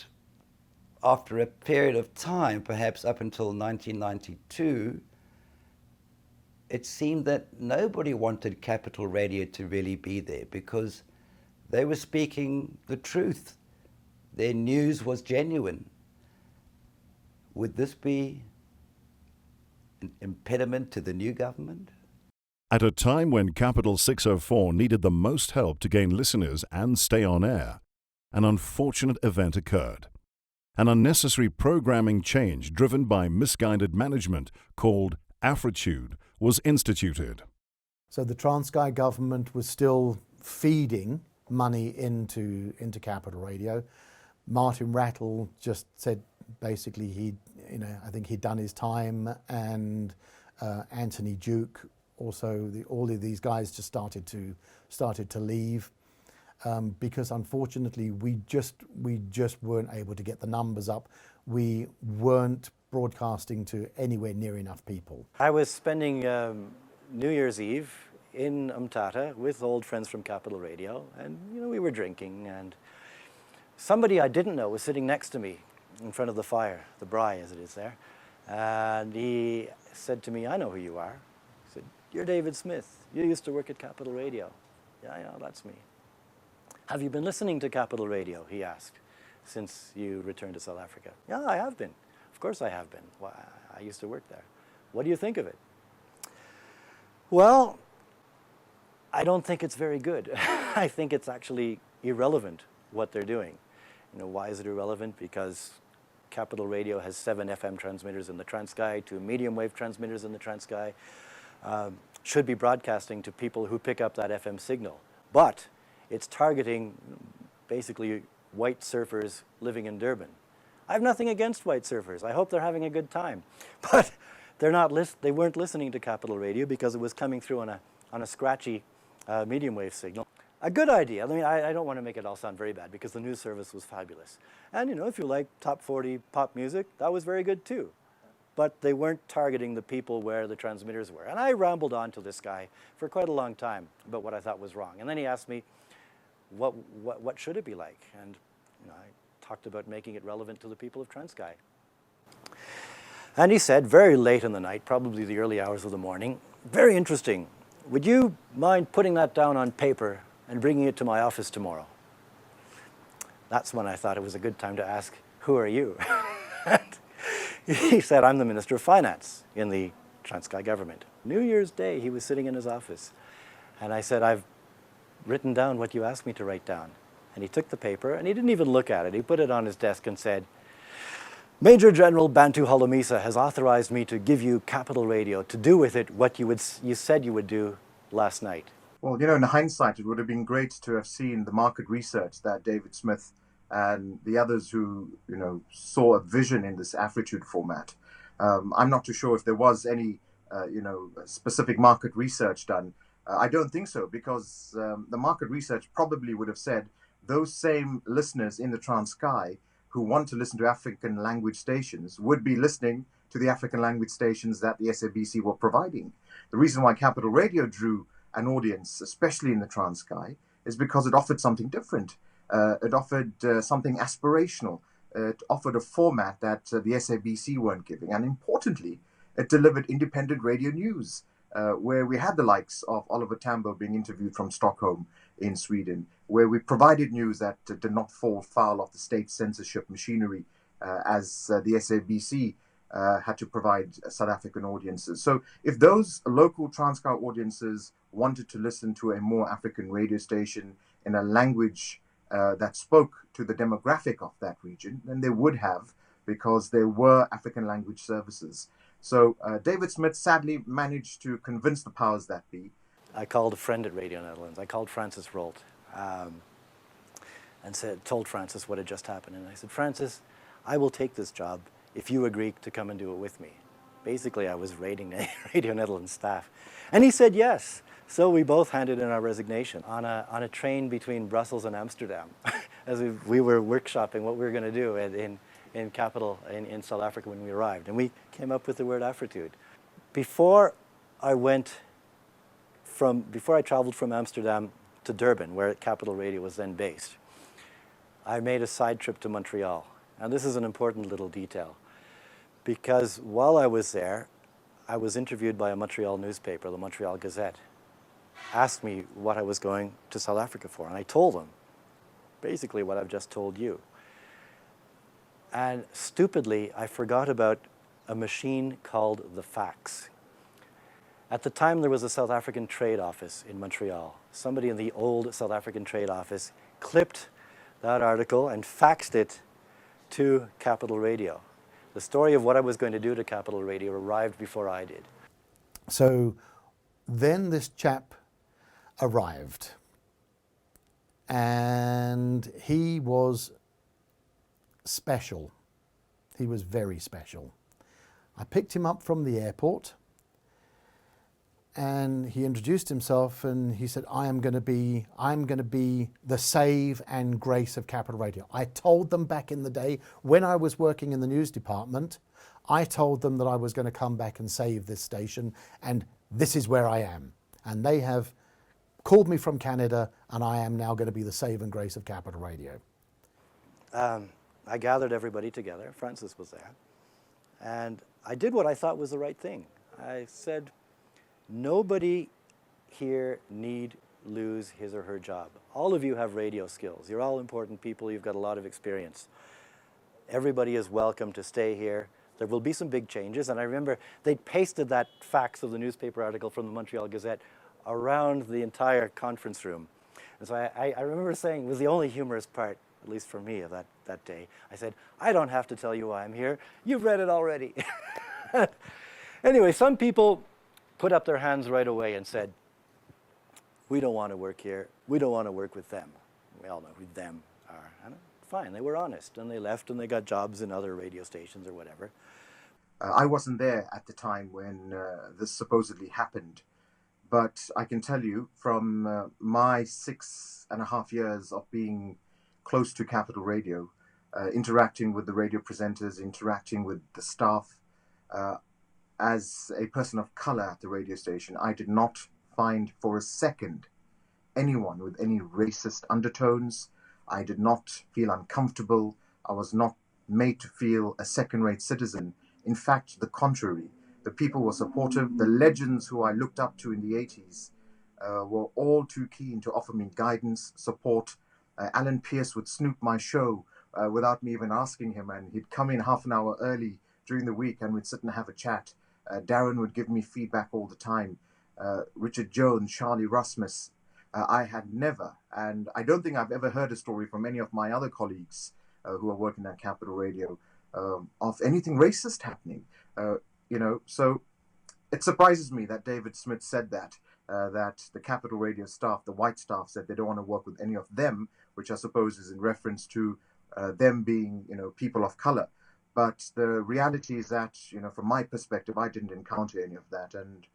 after a period of time, perhaps up until 1992, it seemed that nobody wanted Capital Radio to really be there because they were speaking the truth. Their news was genuine. Would this be an impediment to the new government? At a time when Capital 604 needed the most help to gain listeners and stay on air, an unfortunate event occurred. An unnecessary programming change driven by misguided management called Afritude was instituted. So the Transkei government was still feeding money into Capital Radio. Martin Rattle just said basically I think he'd done his time, and Anthony Duke also. All of these guys just started to leave because unfortunately we just weren't able to get the numbers up. We weren't broadcasting to anywhere near enough people. I was spending New Year's Eve in Umtata with old friends from Capital Radio, and we were drinking, and somebody I didn't know was sitting next to me in front of the fire, the braai as it is there, and he said to me, "I know who you are." He said, "You're David Smith. You used to work at Capital Radio." Yeah, that's me. "Have you been listening to Capital Radio?" he asked, "since you returned to South Africa?" "Yeah, I have been. Of course I have been. Well, I used to work there. What do you think of it?" "Well, I don't think it's very good. I think it's actually irrelevant what they're doing." Why is it irrelevant? Because Capital Radio has 7 FM transmitters in the Transkei, 2 medium wave transmitters in the Transkei, should be broadcasting to people who pick up that FM signal. But it's targeting basically white surfers living in Durban. I have nothing against white surfers. I hope they're having a good time. But they weren't listening to Capital Radio because it was coming through on a scratchy medium wave signal. A good idea. I mean, I don't want to make it all sound very bad because the news service was fabulous. And if you like top 40 pop music, that was very good too. But they weren't targeting the people where the transmitters were. And I rambled on to this guy for quite a long time about what I thought was wrong. And then he asked me, what should it be like? And I talked about making it relevant to the people of Transkei. And he said, very late in the night, probably the early hours of the morning, "Very interesting. Would you mind putting that down on paper and bringing it to my office tomorrow?" That's when I thought it was a good time to ask, "Who are you?" He said, "I'm the Minister of Finance in the Transkei government." New Year's Day, he was sitting in his office. And I said, "I've written down what you asked me to write down." And he took the paper, and he didn't even look at it. He put it on his desk and said, "Major General Bantu Holomisa has authorized me to give you Capital Radio to do with it what you said you would do last night." Well, in hindsight, it would have been great to have seen the market research that David Smith and the others who, saw a vision in this Afritude format. I'm not too sure if there was any, specific market research done. I don't think so, because the market research probably would have said those same listeners in the Transkei who want to listen to African language stations would be listening to the African language stations that the SABC were providing. The reason why Capital Radio drew an audience, especially in the Transkei, is because it offered something different. It offered something aspirational. It offered a format that the SABC weren't giving. And importantly, it delivered independent radio news, where we had the likes of Oliver Tambo being interviewed from Stockholm in Sweden, where we provided news that did not fall foul of the state censorship machinery, as the SABC had to provide South African audiences. So if those local Transkei audiences wanted to listen to a more African radio station in a language that spoke to the demographic of that region, then they would have, because there were African language services. So David Smith sadly managed to convince the powers that be. I called a friend at Radio Netherlands. I called Francis Rolt and told Francis what had just happened. And I said, "Francis, I will take this job if you agree to come and do it with me." Basically, I was raiding Radio Netherlands staff. And he said yes. So we both handed in our resignation on a train between Brussels and Amsterdam as we were workshopping what we were going to do in South Africa when we arrived. And we came up with the word Afritude. Before I traveled from Amsterdam to Durban, where Capital Radio was then based, I made a side trip to Montreal. And this is an important little detail, because while I was there, I was interviewed by a Montreal newspaper, the Montreal Gazette, asked me what I was going to South Africa for. And I told them basically what I've just told you. And stupidly, I forgot about a machine called the fax. At the time, there was a South African trade office in Montreal. Somebody in the old South African trade office clipped that article and faxed it to Capital Radio. The story of what I was going to do to Capital Radio arrived before I did. So then this chap arrived, and he was special. He was very special. I picked him up from the airport and he introduced himself and he said, I'm going to be the save and grace of Capital Radio. I told them back in the day when I was working in the news department, I told them that I was going to come back and save this station, and this is where I am. And they have called me from Canada, and I am now going to be the save and grace of Capital Radio. I gathered everybody together. Francis was there. And I did what I thought was the right thing. I said, nobody here need lose his or her job. All of you have radio skills. You're all important people. You've got a lot of experience. Everybody is welcome to stay here. There will be some big changes. And I remember they'd pasted that fax of the newspaper article from the Montreal Gazette around the entire conference room. And so I remember saying, it was the only humorous part, at least for me, of that day. I said, I don't have to tell you why I'm here. You've read it already. Anyway, some people put up their hands right away and said, we don't want to work here. We don't want to work with them. We all know who them are. And fine, they were honest, and they left and they got jobs in other radio stations or whatever. I wasn't there at the time when this supposedly happened, but I can tell you from my 6.5 years of being close to Capital Radio, interacting with the radio presenters, interacting with the staff, as a person of color at the radio station, I did not find for a second anyone with any racist undertones. I did not feel uncomfortable. I was not made to feel a second-rate citizen. In fact, the contrary. The people were supportive. The legends who I looked up to in the 80s were all too keen to offer me guidance, support. Alan Pierce would snoop my show without me even asking him, and he'd come in half an hour early during the week and we'd sit and have a chat. Darren would give me feedback all the time. Richard Jones, Charlie Rasmus. I had never, and I don't think I've ever heard a story from any of my other colleagues who are working at Capital Radio of anything racist happening. So it surprises me that David Smith said that the Capital Radio staff, the white staff, said they don't want to work with any of them, which I suppose is in reference to them being, people of color. But the reality is that, from my perspective, I didn't encounter any of that. And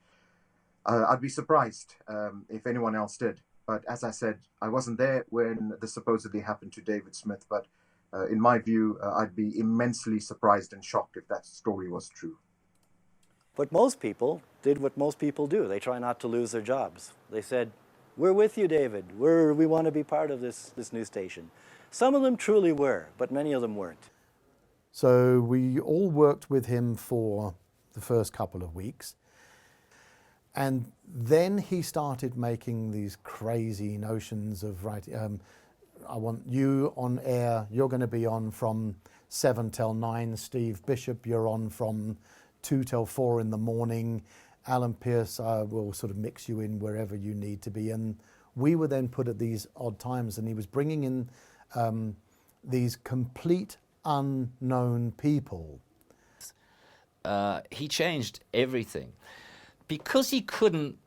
I'd be surprised if anyone else did. But as I said, I wasn't there when this supposedly happened to David Smith. But in my view, I'd be immensely surprised and shocked if that story was true. But most people did what most people do. They try not to lose their jobs. They said, we're with you, David. We want to be part of this news station. Some of them truly were, but many of them weren't. So we all worked with him for the first couple of weeks. And then he started making these crazy notions of, right, I want you on air. You're going to be on from 7 till 9. Steve Bishop, you're on from 2 till 4 in the morning. Alan Pierce, will sort of mix you in wherever you need to be. And we were then put at these odd times, and he was bringing in these complete unknown people. He changed everything. Because he couldn't,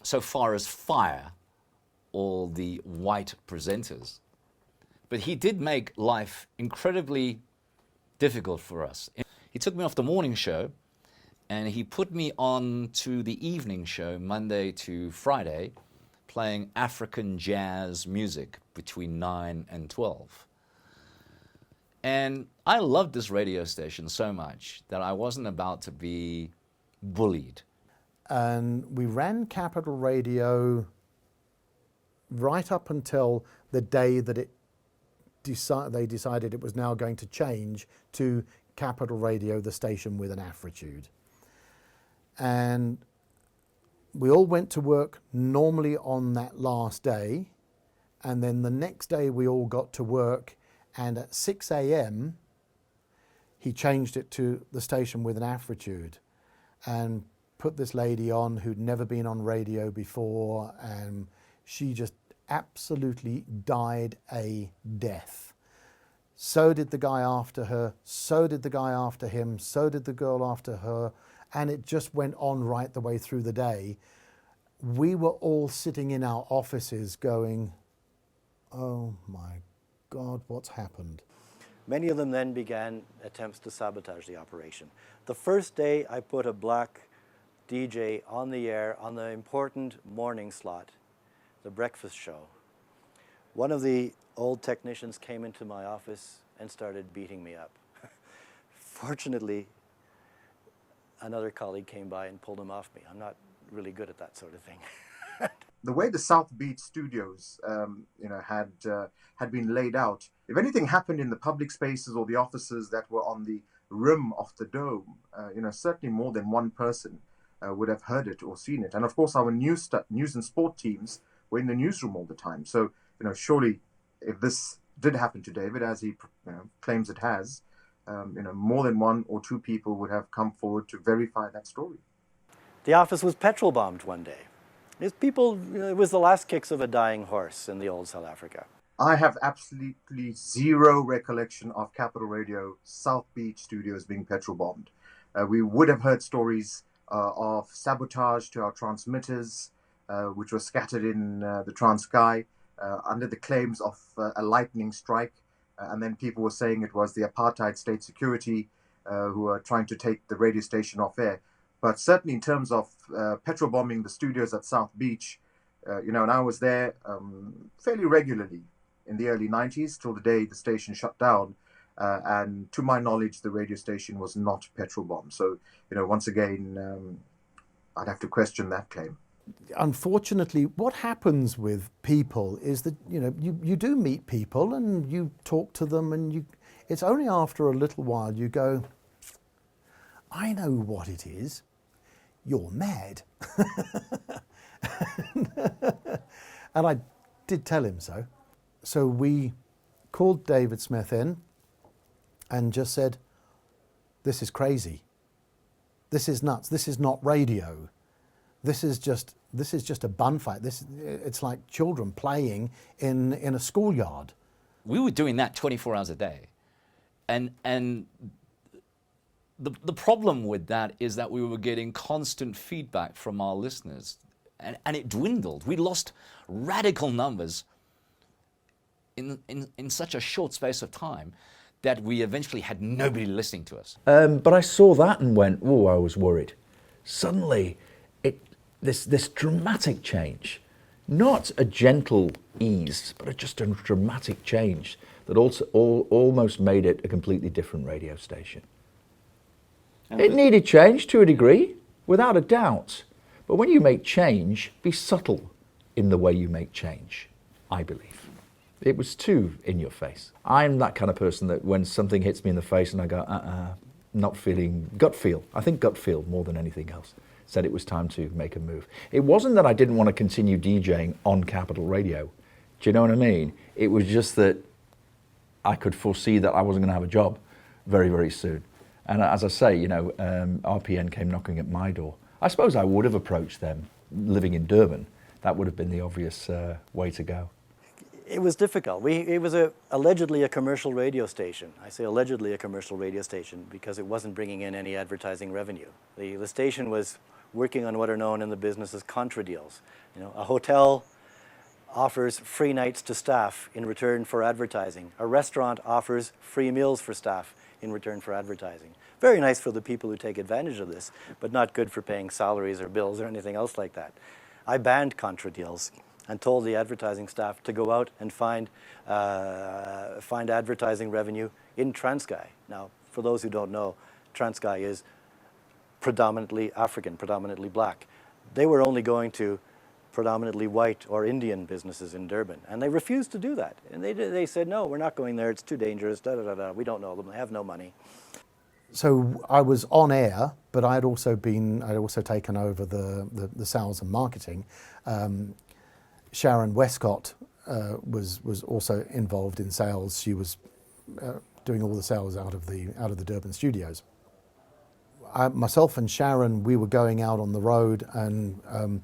so far as fire all the white presenters, but he did make life incredibly difficult for us. He took me off the morning show and he put me on to the evening show, Monday to Friday, playing African jazz music between 9 and 12. And I loved this radio station so much that I wasn't about to be bullied. And we ran Capital Radio right up until the day that they decided it was now going to change to Capital Radio, the station with an Afritude. And we all went to work normally on that last day, and then the next day we all got to work, and at 6 a.m. he changed it to the station with an Afritude and put this lady on who'd never been on radio before, and she just absolutely died a death. So did the guy after her, so did the guy after him, so did the girl after her, and it just went on right the way through the day. We were all sitting in our offices going, oh my God, what's happened? Many of them then began attempts to sabotage the operation. The first day I put a black DJ on the air on the important morning slot, the breakfast show, one of the old technicians came into my office and started beating me up. Fortunately, another colleague came by and pulled him off me. I'm not really good at that sort of thing. The way the South Beach studios, had been laid out, if anything happened in the public spaces or the offices that were on the rim of the dome, certainly more than one person would have heard it or seen it. And of course, our news and sport teams were in the newsroom all the time. So, surely if this did happen to David, as he claims it has, more than one or two people would have come forward to verify that story. The office was petrol bombed one day. It was the last kicks of a dying horse in the old South Africa. I have absolutely zero recollection of Capital Radio South Beach studios being petrol bombed. We would have heard stories of sabotage to our transmitters, which were scattered in the Transkei under the claims of a lightning strike. And then people were saying it was the Apartheid state security who were trying to take the radio station off air. But certainly in terms of petrol bombing the studios at South Beach, and I was there fairly regularly in the early 90s till the day the station shut down. And to my knowledge, the radio station was not petrol bombed. So, once again, I'd have to question that claim. Unfortunately, what happens with people is that, you do meet people and you talk to them, and it's only after a little while you go, I know what it is. You're mad. And I did tell him so. So we called David Smith in and just said, this is crazy. This is nuts. This is not radio. This is just a bun fight. It's like children playing in a schoolyard. We were doing that 24 hours a day. And the problem with that is that we were getting constant feedback from our listeners, and it dwindled. We lost radical numbers in such a short space of time that we eventually had nobody listening to us. But I saw that and went, oh, I was worried. Suddenly, this dramatic change, not a gentle ease, but just a dramatic change that also almost made it a completely different radio station. It needed change to a degree, without a doubt. But when you make change, be subtle in the way you make change, I believe. It was too in your face. I'm that kind of person that when something hits me in the face and I go, not feeling, gut feel. I think gut feel more than anything else. Said it was time to make a move. It wasn't that I didn't want to continue DJing on Capital Radio. Do you know what I mean? It was just that I could foresee that I wasn't going to have a job very, very soon. And as I say, RPN came knocking at my door. I suppose I would have approached them living in Durban. That would have been the obvious way to go. It was difficult. It was allegedly a commercial radio station. I say allegedly a commercial radio station because it wasn't bringing in any advertising revenue. The station was working on what are known in the business as contra deals. A hotel offers free nights to staff in return for advertising. A restaurant offers free meals for staff in return for advertising. Very nice for the people who take advantage of this, but not good for paying salaries or bills or anything else like that. I banned contra deals and told the advertising staff to go out and find advertising revenue in Transkei. Now, for those who don't know, Transkei is predominantly African, predominantly black. They were only going to predominantly white or Indian businesses in Durban, and they refused to do that. And they said, no, we're not going there, it's too dangerous, we don't know them, they have no money. So I was on air, but I'd also taken over the sales and marketing. Sharon Westcott was also involved in sales. She was doing all the sales out of the Durban studios. Myself and Sharon, we were going out on the road, and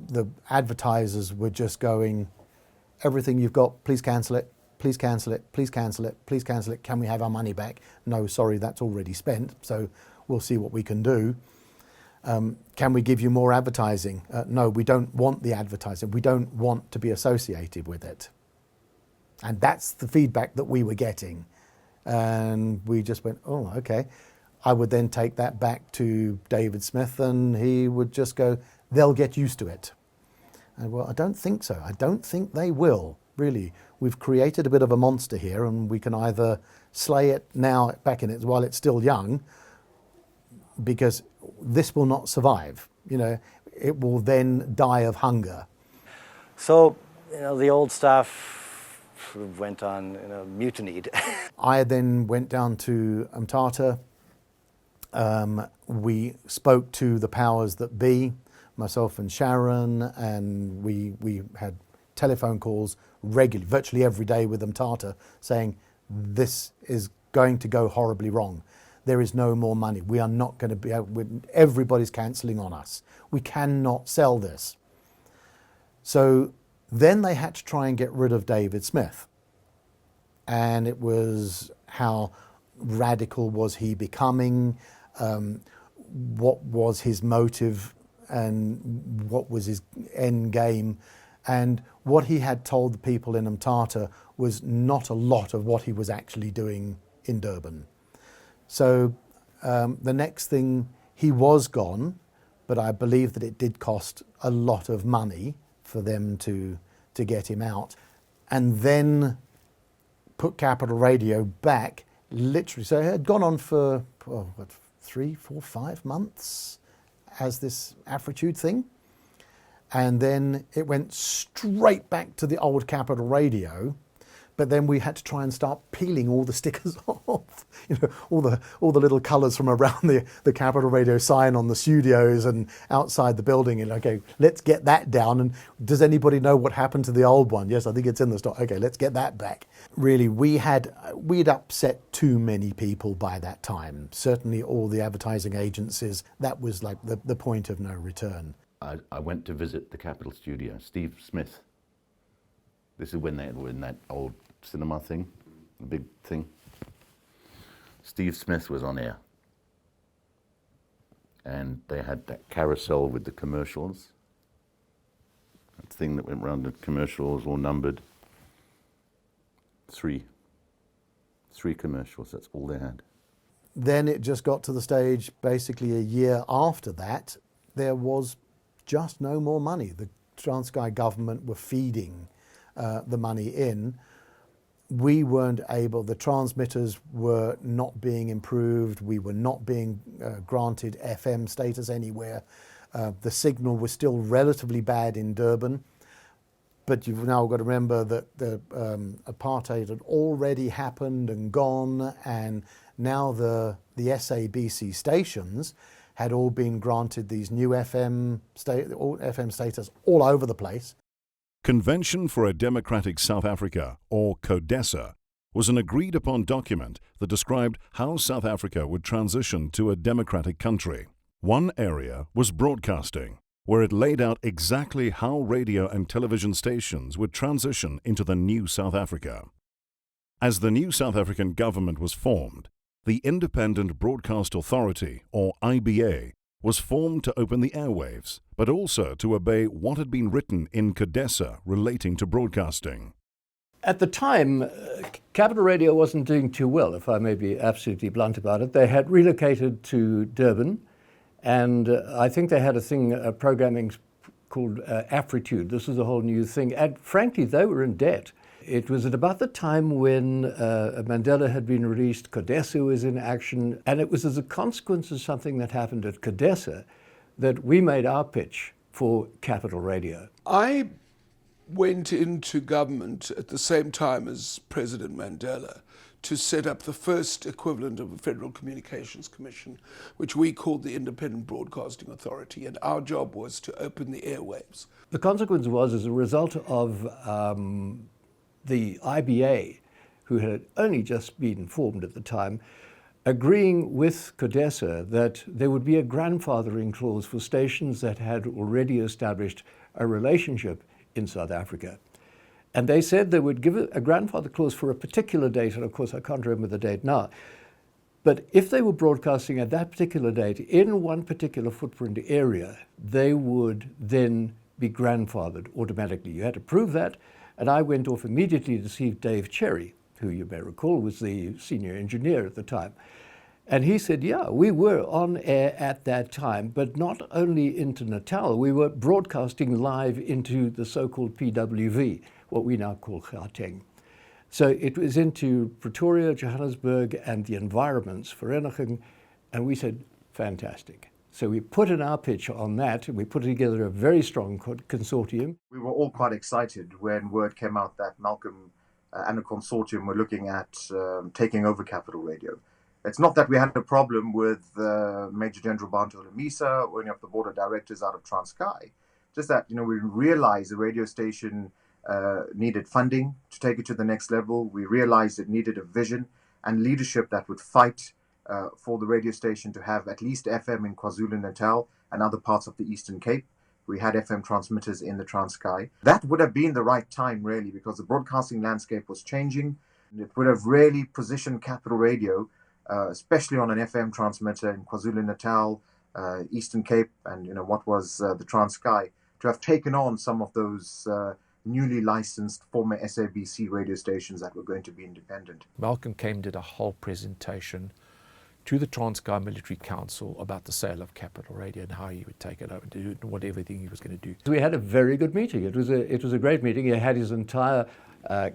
the advertisers were just going, everything you've got, please cancel it, please cancel it, please cancel it, please cancel it, can we have our money back? No, sorry, that's already spent, so we'll see what we can do. Can we give you more advertising? No, we don't want the advertising. We don't want to be associated with it. And that's the feedback that we were getting. And we just went, oh, okay. I would then take that back to David Smith and he would just go, they'll get used to it. And well, I don't think so. I don't think they will, really. We've created a bit of a monster here and we can either slay it now back in it while it's still young, because this will not survive. You know, it will then die of hunger. So, you know, the old staff went on, you know, mutinied. I then went down to Mthatha. We spoke to the powers that be, myself and Sharon, and we had telephone calls regularly, virtually every day with Mthatha, saying this is going to go horribly wrong. There is no more money. We are not going to be able, everybody's cancelling on us. We cannot sell this. So then they had to try and get rid of David Smith. And it was how radical was he becoming, what was his motive and what was his end game. And what he had told the people in Mthatha was not a lot of what he was actually doing in Durban. So the next thing, he was gone, but I believe that it did cost a lot of money for them to get him out. And then put Capital Radio back, literally. So it had gone on for 3, 4, 5 months as this Afritude thing. And then it went straight back to the old Capital Radio. But then we had to try and start peeling all the stickers off, you know, all the little colours from around the Capital Radio sign on the studios and outside the building. And okay, let's get that down. And does anybody know what happened to the old one? Yes, I think it's in the stock. Okay, let's get that back. Really, we'd upset too many people by that time. Certainly all the advertising agencies, that was like the point of no return. I went to visit the Capitol studio, Steve Smith. This is when they were in that old cinema thing, the big thing. Steve Smith was on air. And they had that carousel with the commercials. That thing that went round the commercials, all numbered. Three commercials, that's all they had. Then it just got to the stage, basically a year after that, there was just no more money. The Transkei government were feeding the money in. We weren't able, the transmitters were not being improved, we were not being granted FM status anywhere. The signal was still relatively bad in Durban, but you've now got to remember that the apartheid had already happened and gone, and now the SABC stations had all been granted these new FM status all over the place. Convention for a Democratic South Africa, or CODESA, was an agreed-upon document that described how South Africa would transition to a democratic country. One area was broadcasting, where it laid out exactly how radio and television stations would transition into the new South Africa. As the new South African government was formed, the Independent Broadcast Authority, or IBA, was formed to open the airwaves, but also to obey what had been written in CODESA relating to broadcasting. At the time, Capital Radio wasn't doing too well, if I may be absolutely blunt about it. They had relocated to Durban, and I think they had a programming called Afritude. This was a whole new thing, and frankly, they were in debt. It was at about the time when Mandela had been released, CODESA was in action, and it was as a consequence of something that happened at CODESA that we made our pitch for Capital Radio. I went into government at the same time as President Mandela to set up the first equivalent of a Federal Communications Commission, which we called the Independent Broadcasting Authority, and our job was to open the airwaves. The consequence was, as a result of the IBA, who had only just been formed at the time, agreeing with CODESA that there would be a grandfathering clause for stations that had already established a relationship in South Africa. And they said they would give a grandfather clause for a particular date, and of course I can't remember the date now. But if they were broadcasting at that particular date in one particular footprint area, they would then be grandfathered automatically. You had to prove that. And I went off immediately to see Dave Cherry, who you may recall was the senior engineer at the time. And he said, yeah, we were on air at that time, but not only into Natal, we were broadcasting live into the so-called PWV, what we now call Gauteng. So it was into Pretoria, Johannesburg, and the environments, Vereniging, and we said, fantastic. So we put in our pitch on that, and we put together a very strong consortium. We were all quite excited when word came out that Malcolm and a consortium were looking at taking over Capital Radio. It's not that we had a problem with Major General Bantu Lemisa or any of the board of directors out of Transkei, just that, we realized the radio station needed funding to take it to the next level. We realized it needed a vision and leadership that would fight for the radio station to have at least FM in KwaZulu-Natal and other parts of the Eastern Cape. We had FM transmitters in the Transkei. That would have been the right time, really, because the broadcasting landscape was changing. It would have really positioned Capital Radio, especially on an FM transmitter in KwaZulu-Natal, Eastern Cape, and what was the Transkei, to have taken on some of those newly licensed former SABC radio stations that were going to be independent. Malcolm came, did a whole presentation to the Transkei Military Council about the sale of Capital Radio and how he would take it over and do everything he was going to do. We had a very good meeting. It was a great meeting. He had his entire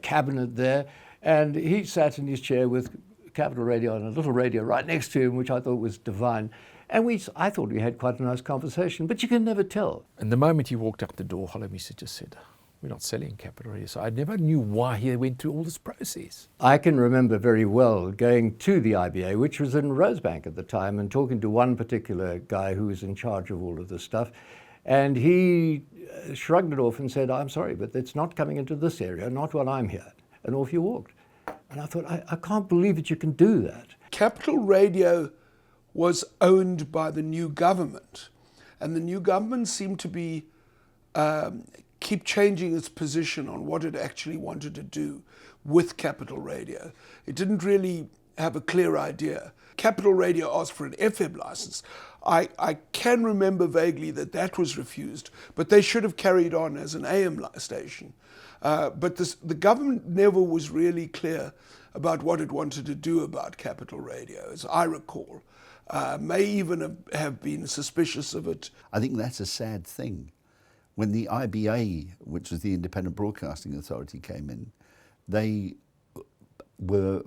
cabinet there, and he sat in his chair with Capital Radio and a little radio right next to him, which I thought was divine. And I thought we had quite a nice conversation, but you can never tell. And the moment he walked out the door, Holomisa just said, we're not selling Capital Radio. So I never knew why he went through all this process. I can remember very well going to the IBA, which was in Rosebank at the time, and talking to one particular guy who was in charge of all of this stuff. And he shrugged it off and said, I'm sorry, but it's not coming into this area, not while I'm here. And off he walked. And I thought, I can't believe that you can do that. Capital Radio was owned by the new government, and the new government seemed to be keep changing its position on what it actually wanted to do with Capital Radio. It didn't really have a clear idea. Capital Radio asked for an FM license. I can remember vaguely that was refused, but they should have carried on as an AM station. But the government never was really clear about what it wanted to do about Capital Radio, as I recall. May even have been suspicious of it. I think that's a sad thing. When the IBA, which was the Independent Broadcasting Authority, came in, they were,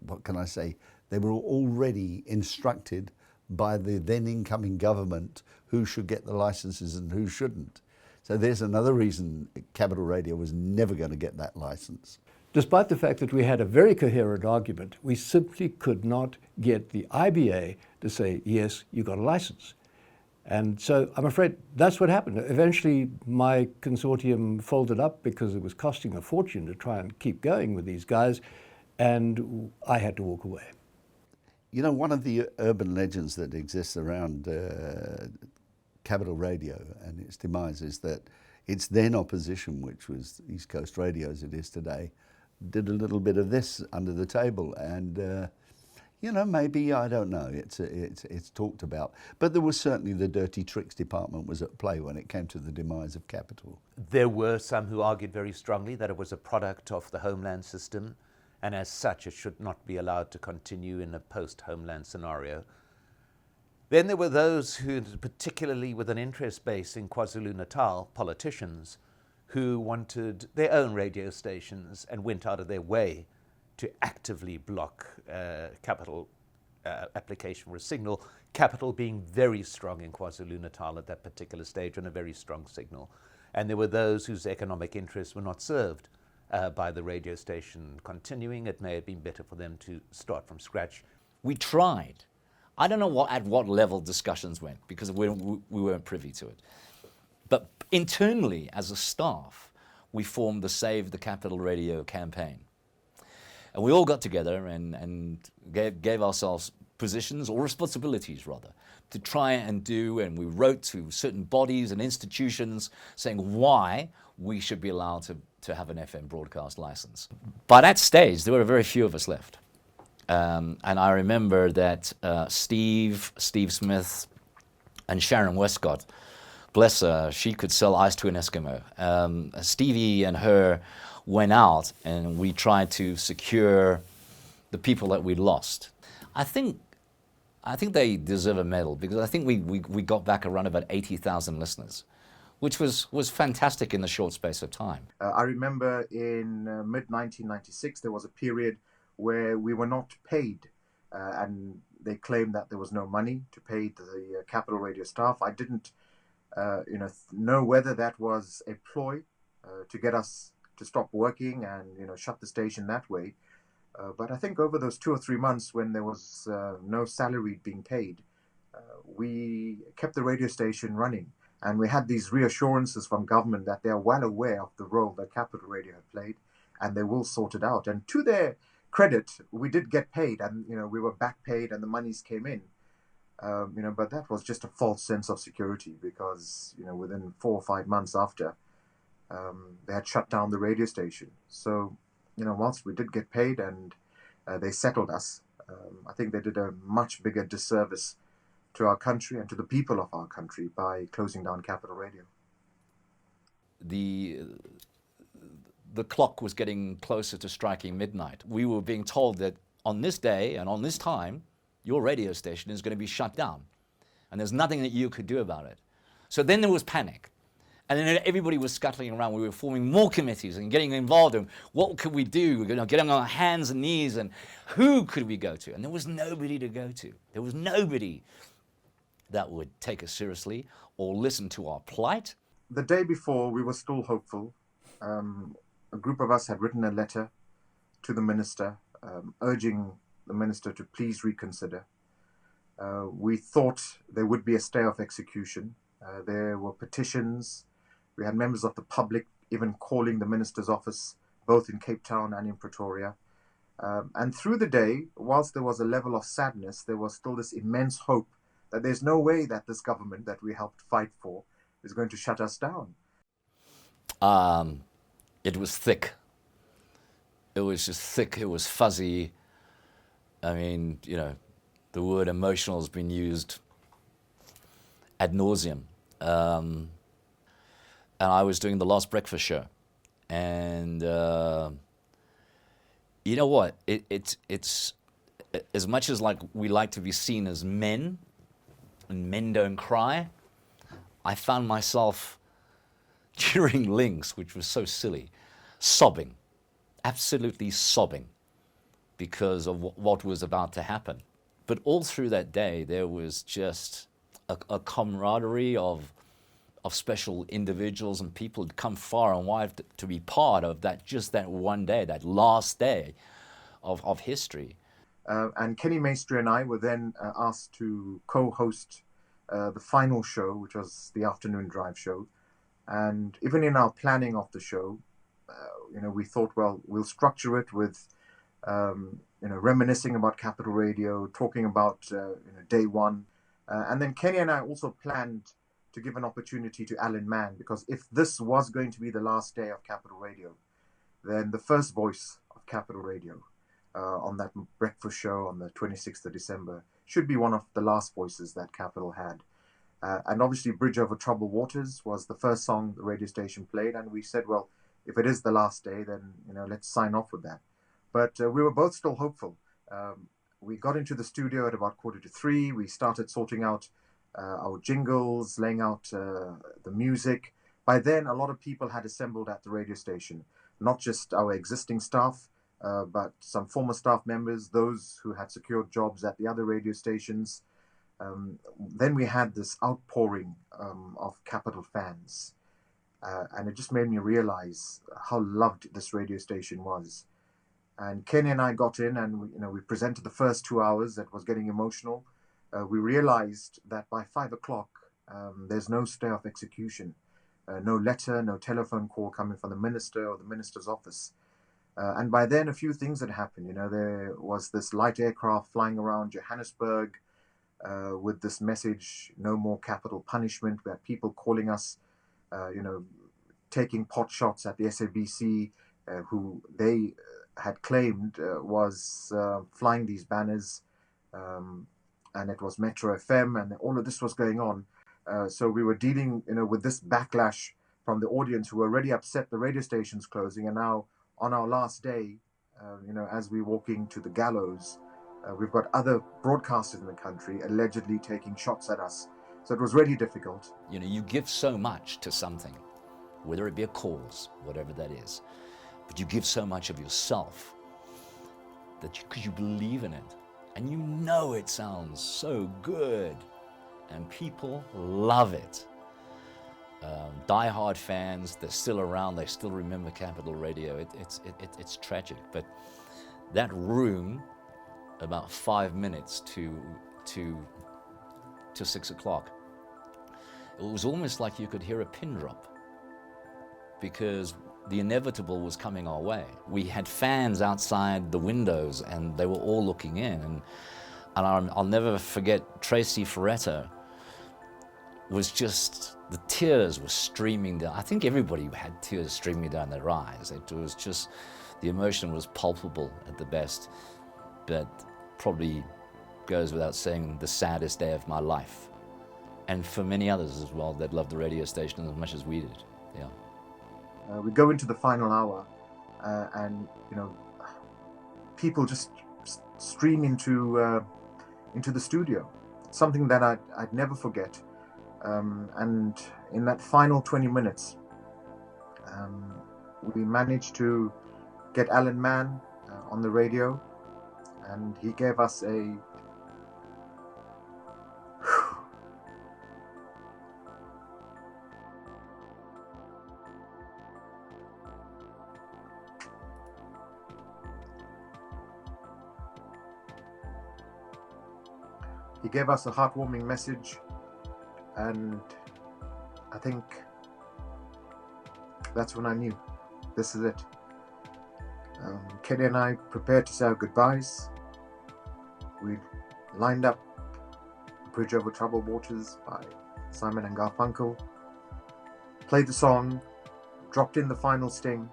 what can I say, they were already instructed by the then incoming government who should get the licenses and who shouldn't. So there's another reason Capital Radio was never going to get that license. Despite the fact that we had a very coherent argument, we simply could not get the IBA to say, yes, you got a license. And so I'm afraid that's what happened. Eventually, my consortium folded up because it was costing a fortune to try and keep going with these guys, and I had to walk away. One of the urban legends that exists around Capital Radio and its demise is that its then opposition, which was East Coast Radio as it is today, did a little bit of this under the table, and maybe, I don't know, it's talked about. But there was certainly the dirty tricks department was at play when it came to the demise of Capital. There were some who argued very strongly that it was a product of the Homeland system, and as such it should not be allowed to continue in a post-Homeland scenario. Then there were those who, particularly with an interest base in KwaZulu-Natal, politicians, who wanted their own radio stations and went out of their way to actively block Capital application for a signal, Capital being very strong in KwaZulu-Natal at that particular stage and a very strong signal. And there were those whose economic interests were not served by the radio station continuing. It may have been better for them to start from scratch. We tried. I don't know at what level discussions went because we weren't privy to it. But internally, as a staff, we formed the Save the Capital Radio campaign. And we all got together and gave ourselves positions, or responsibilities rather, to try and do, and we wrote to certain bodies and institutions saying why we should be allowed to have an FM broadcast license. By that stage, there were very few of us left. And I remember that Steve Smith and Sharon Westcott, bless her, she could sell ice to an Eskimo. Stevie and her went out and we tried to secure the people that we lost. I think they deserve a medal because I think we got back around about 80,000 listeners, which was fantastic in the short space of time. I remember in mid-1996 there was a period where we were not paid, and they claimed that there was no money to pay the Capital Radio staff. I didn't know whether that was a ploy to get us to stop working and shut the station that way. But I think over those 2 or 3 months when there was no salary being paid, we kept the radio station running. And we had these reassurances from government that they're well aware of the role that Capital Radio had played and they will sort it out. And to their credit, we did get paid and, we were back paid and the monies came in. But that was just a false sense of security because, within 4 or 5 months after, they had shut down the radio station. So, whilst we did get paid and they settled us, I think they did a much bigger disservice to our country and to the people of our country by closing down Capital Radio. The clock was getting closer to striking midnight. We were being told that on this day and on this time, your radio station is going to be shut down. And there's nothing that you could do about it. So then there was panic. And then everybody was scuttling around. We were forming more committees and getting involved in what could we do? We're getting on our hands and knees and who could we go to? And there was nobody to go to. There was nobody that would take us seriously or listen to our plight. The day before, we were still hopeful. A group of us had written a letter to the minister urging the minister to please reconsider. We thought there would be a stay of execution. There were petitions. We had members of the public even calling the minister's office, both in Cape Town and in Pretoria. And through the day, whilst there was a level of sadness, there was still this immense hope that there's no way that this government that we helped fight for is going to shut us down. It was thick. It was just thick. It was fuzzy. I mean, the word emotional has been used ad nauseum. And I was doing the last breakfast show. And you know what? It's as much as we like to be seen as men, and men don't cry, I found myself during Links, which was so silly, sobbing, absolutely sobbing because of what was about to happen. But all through that day, there was just a camaraderie of special individuals and people who'd come far and wide to be part of that one day, that last day of history. And Kenny Maestri and I were then asked to co-host the final show, which was the afternoon drive show. And even in our planning of the show, we thought, well, we'll structure it with, reminiscing about Capital Radio, talking about day one. And then Kenny and I also planned to give an opportunity to Alan Mann, because if this was going to be the last day of Capital Radio, then the first voice of Capital Radio on that breakfast show on the 26th of December should be one of the last voices that Capital had. And obviously Bridge Over Troubled Waters was the first song the radio station played, and we said, well, if it is the last day, then let's sign off with that. But we were both still hopeful. We got into the studio at about 2:45. We started sorting out our jingles, laying out the music. By then, a lot of people had assembled at the radio station, not just our existing staff, but some former staff members, those who had secured jobs at the other radio stations. Then we had this outpouring of Capital fans. And it just made me realize how loved this radio station was. And Kenny and I got in and we presented the first 2 hours. That was getting emotional. We realized that by 5 o'clock, there's no stay of execution, no letter, no telephone call coming from the minister or the minister's office. And by then, a few things had happened. There was this light aircraft flying around Johannesburg with this message, no more capital punishment. We had people calling us, taking pot shots at the SABC, who they had claimed was flying these banners, and it was Metro FM, and all of this was going on. So we were dealing, with this backlash from the audience who were already upset the radio station's closing, and now on our last day, as we're walking to the gallows, we've got other broadcasters in the country allegedly taking shots at us. So it was really difficult. You know, you give so much to something, whether it be a cause, whatever that is, but you give so much of yourself that because you believe in it, and you know it sounds so good, and people love it. Die-hard fans, they're still around, they still remember Capital Radio. It's tragic, but that room, about 5 minutes to 6 o'clock, it was almost like you could hear a pin drop, because the inevitable was coming our way. We had fans outside the windows, and they were all looking in, and I'll never forget Tracy Ferretta was just, the tears were streaming down. I think everybody had tears streaming down their eyes. It was just, the emotion was palpable at the best, but probably goes without saying, the saddest day of my life. And for many others as well that loved the radio station as much as we did, yeah. We go into the final hour, and people just stream into the studio. Something that I'd never forget. And in that final 20 minutes, we managed to get Alan Mann on the radio, and he gave us a heartwarming message, and I think that's when I knew this is it. Kenny and I prepared to say our goodbyes. We lined up Bridge Over Troubled Waters by Simon and Garfunkel, played the song, dropped in the final sting,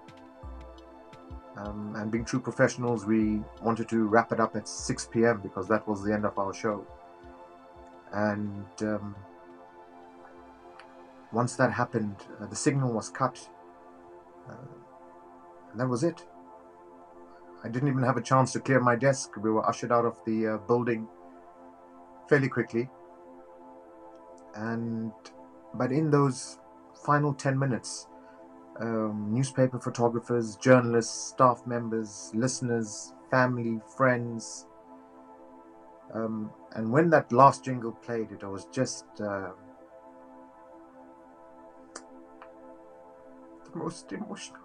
and being true professionals, we wanted to wrap it up at 6 p.m. because that was the end of our show. And once that happened, the signal was cut, and that was it. I didn't even have a chance to clear my desk. We were ushered out of the building fairly quickly. But in those final 10 minutes, newspaper photographers, journalists, staff members, listeners, family, friends, and when that last jingle played, it was just the most emotional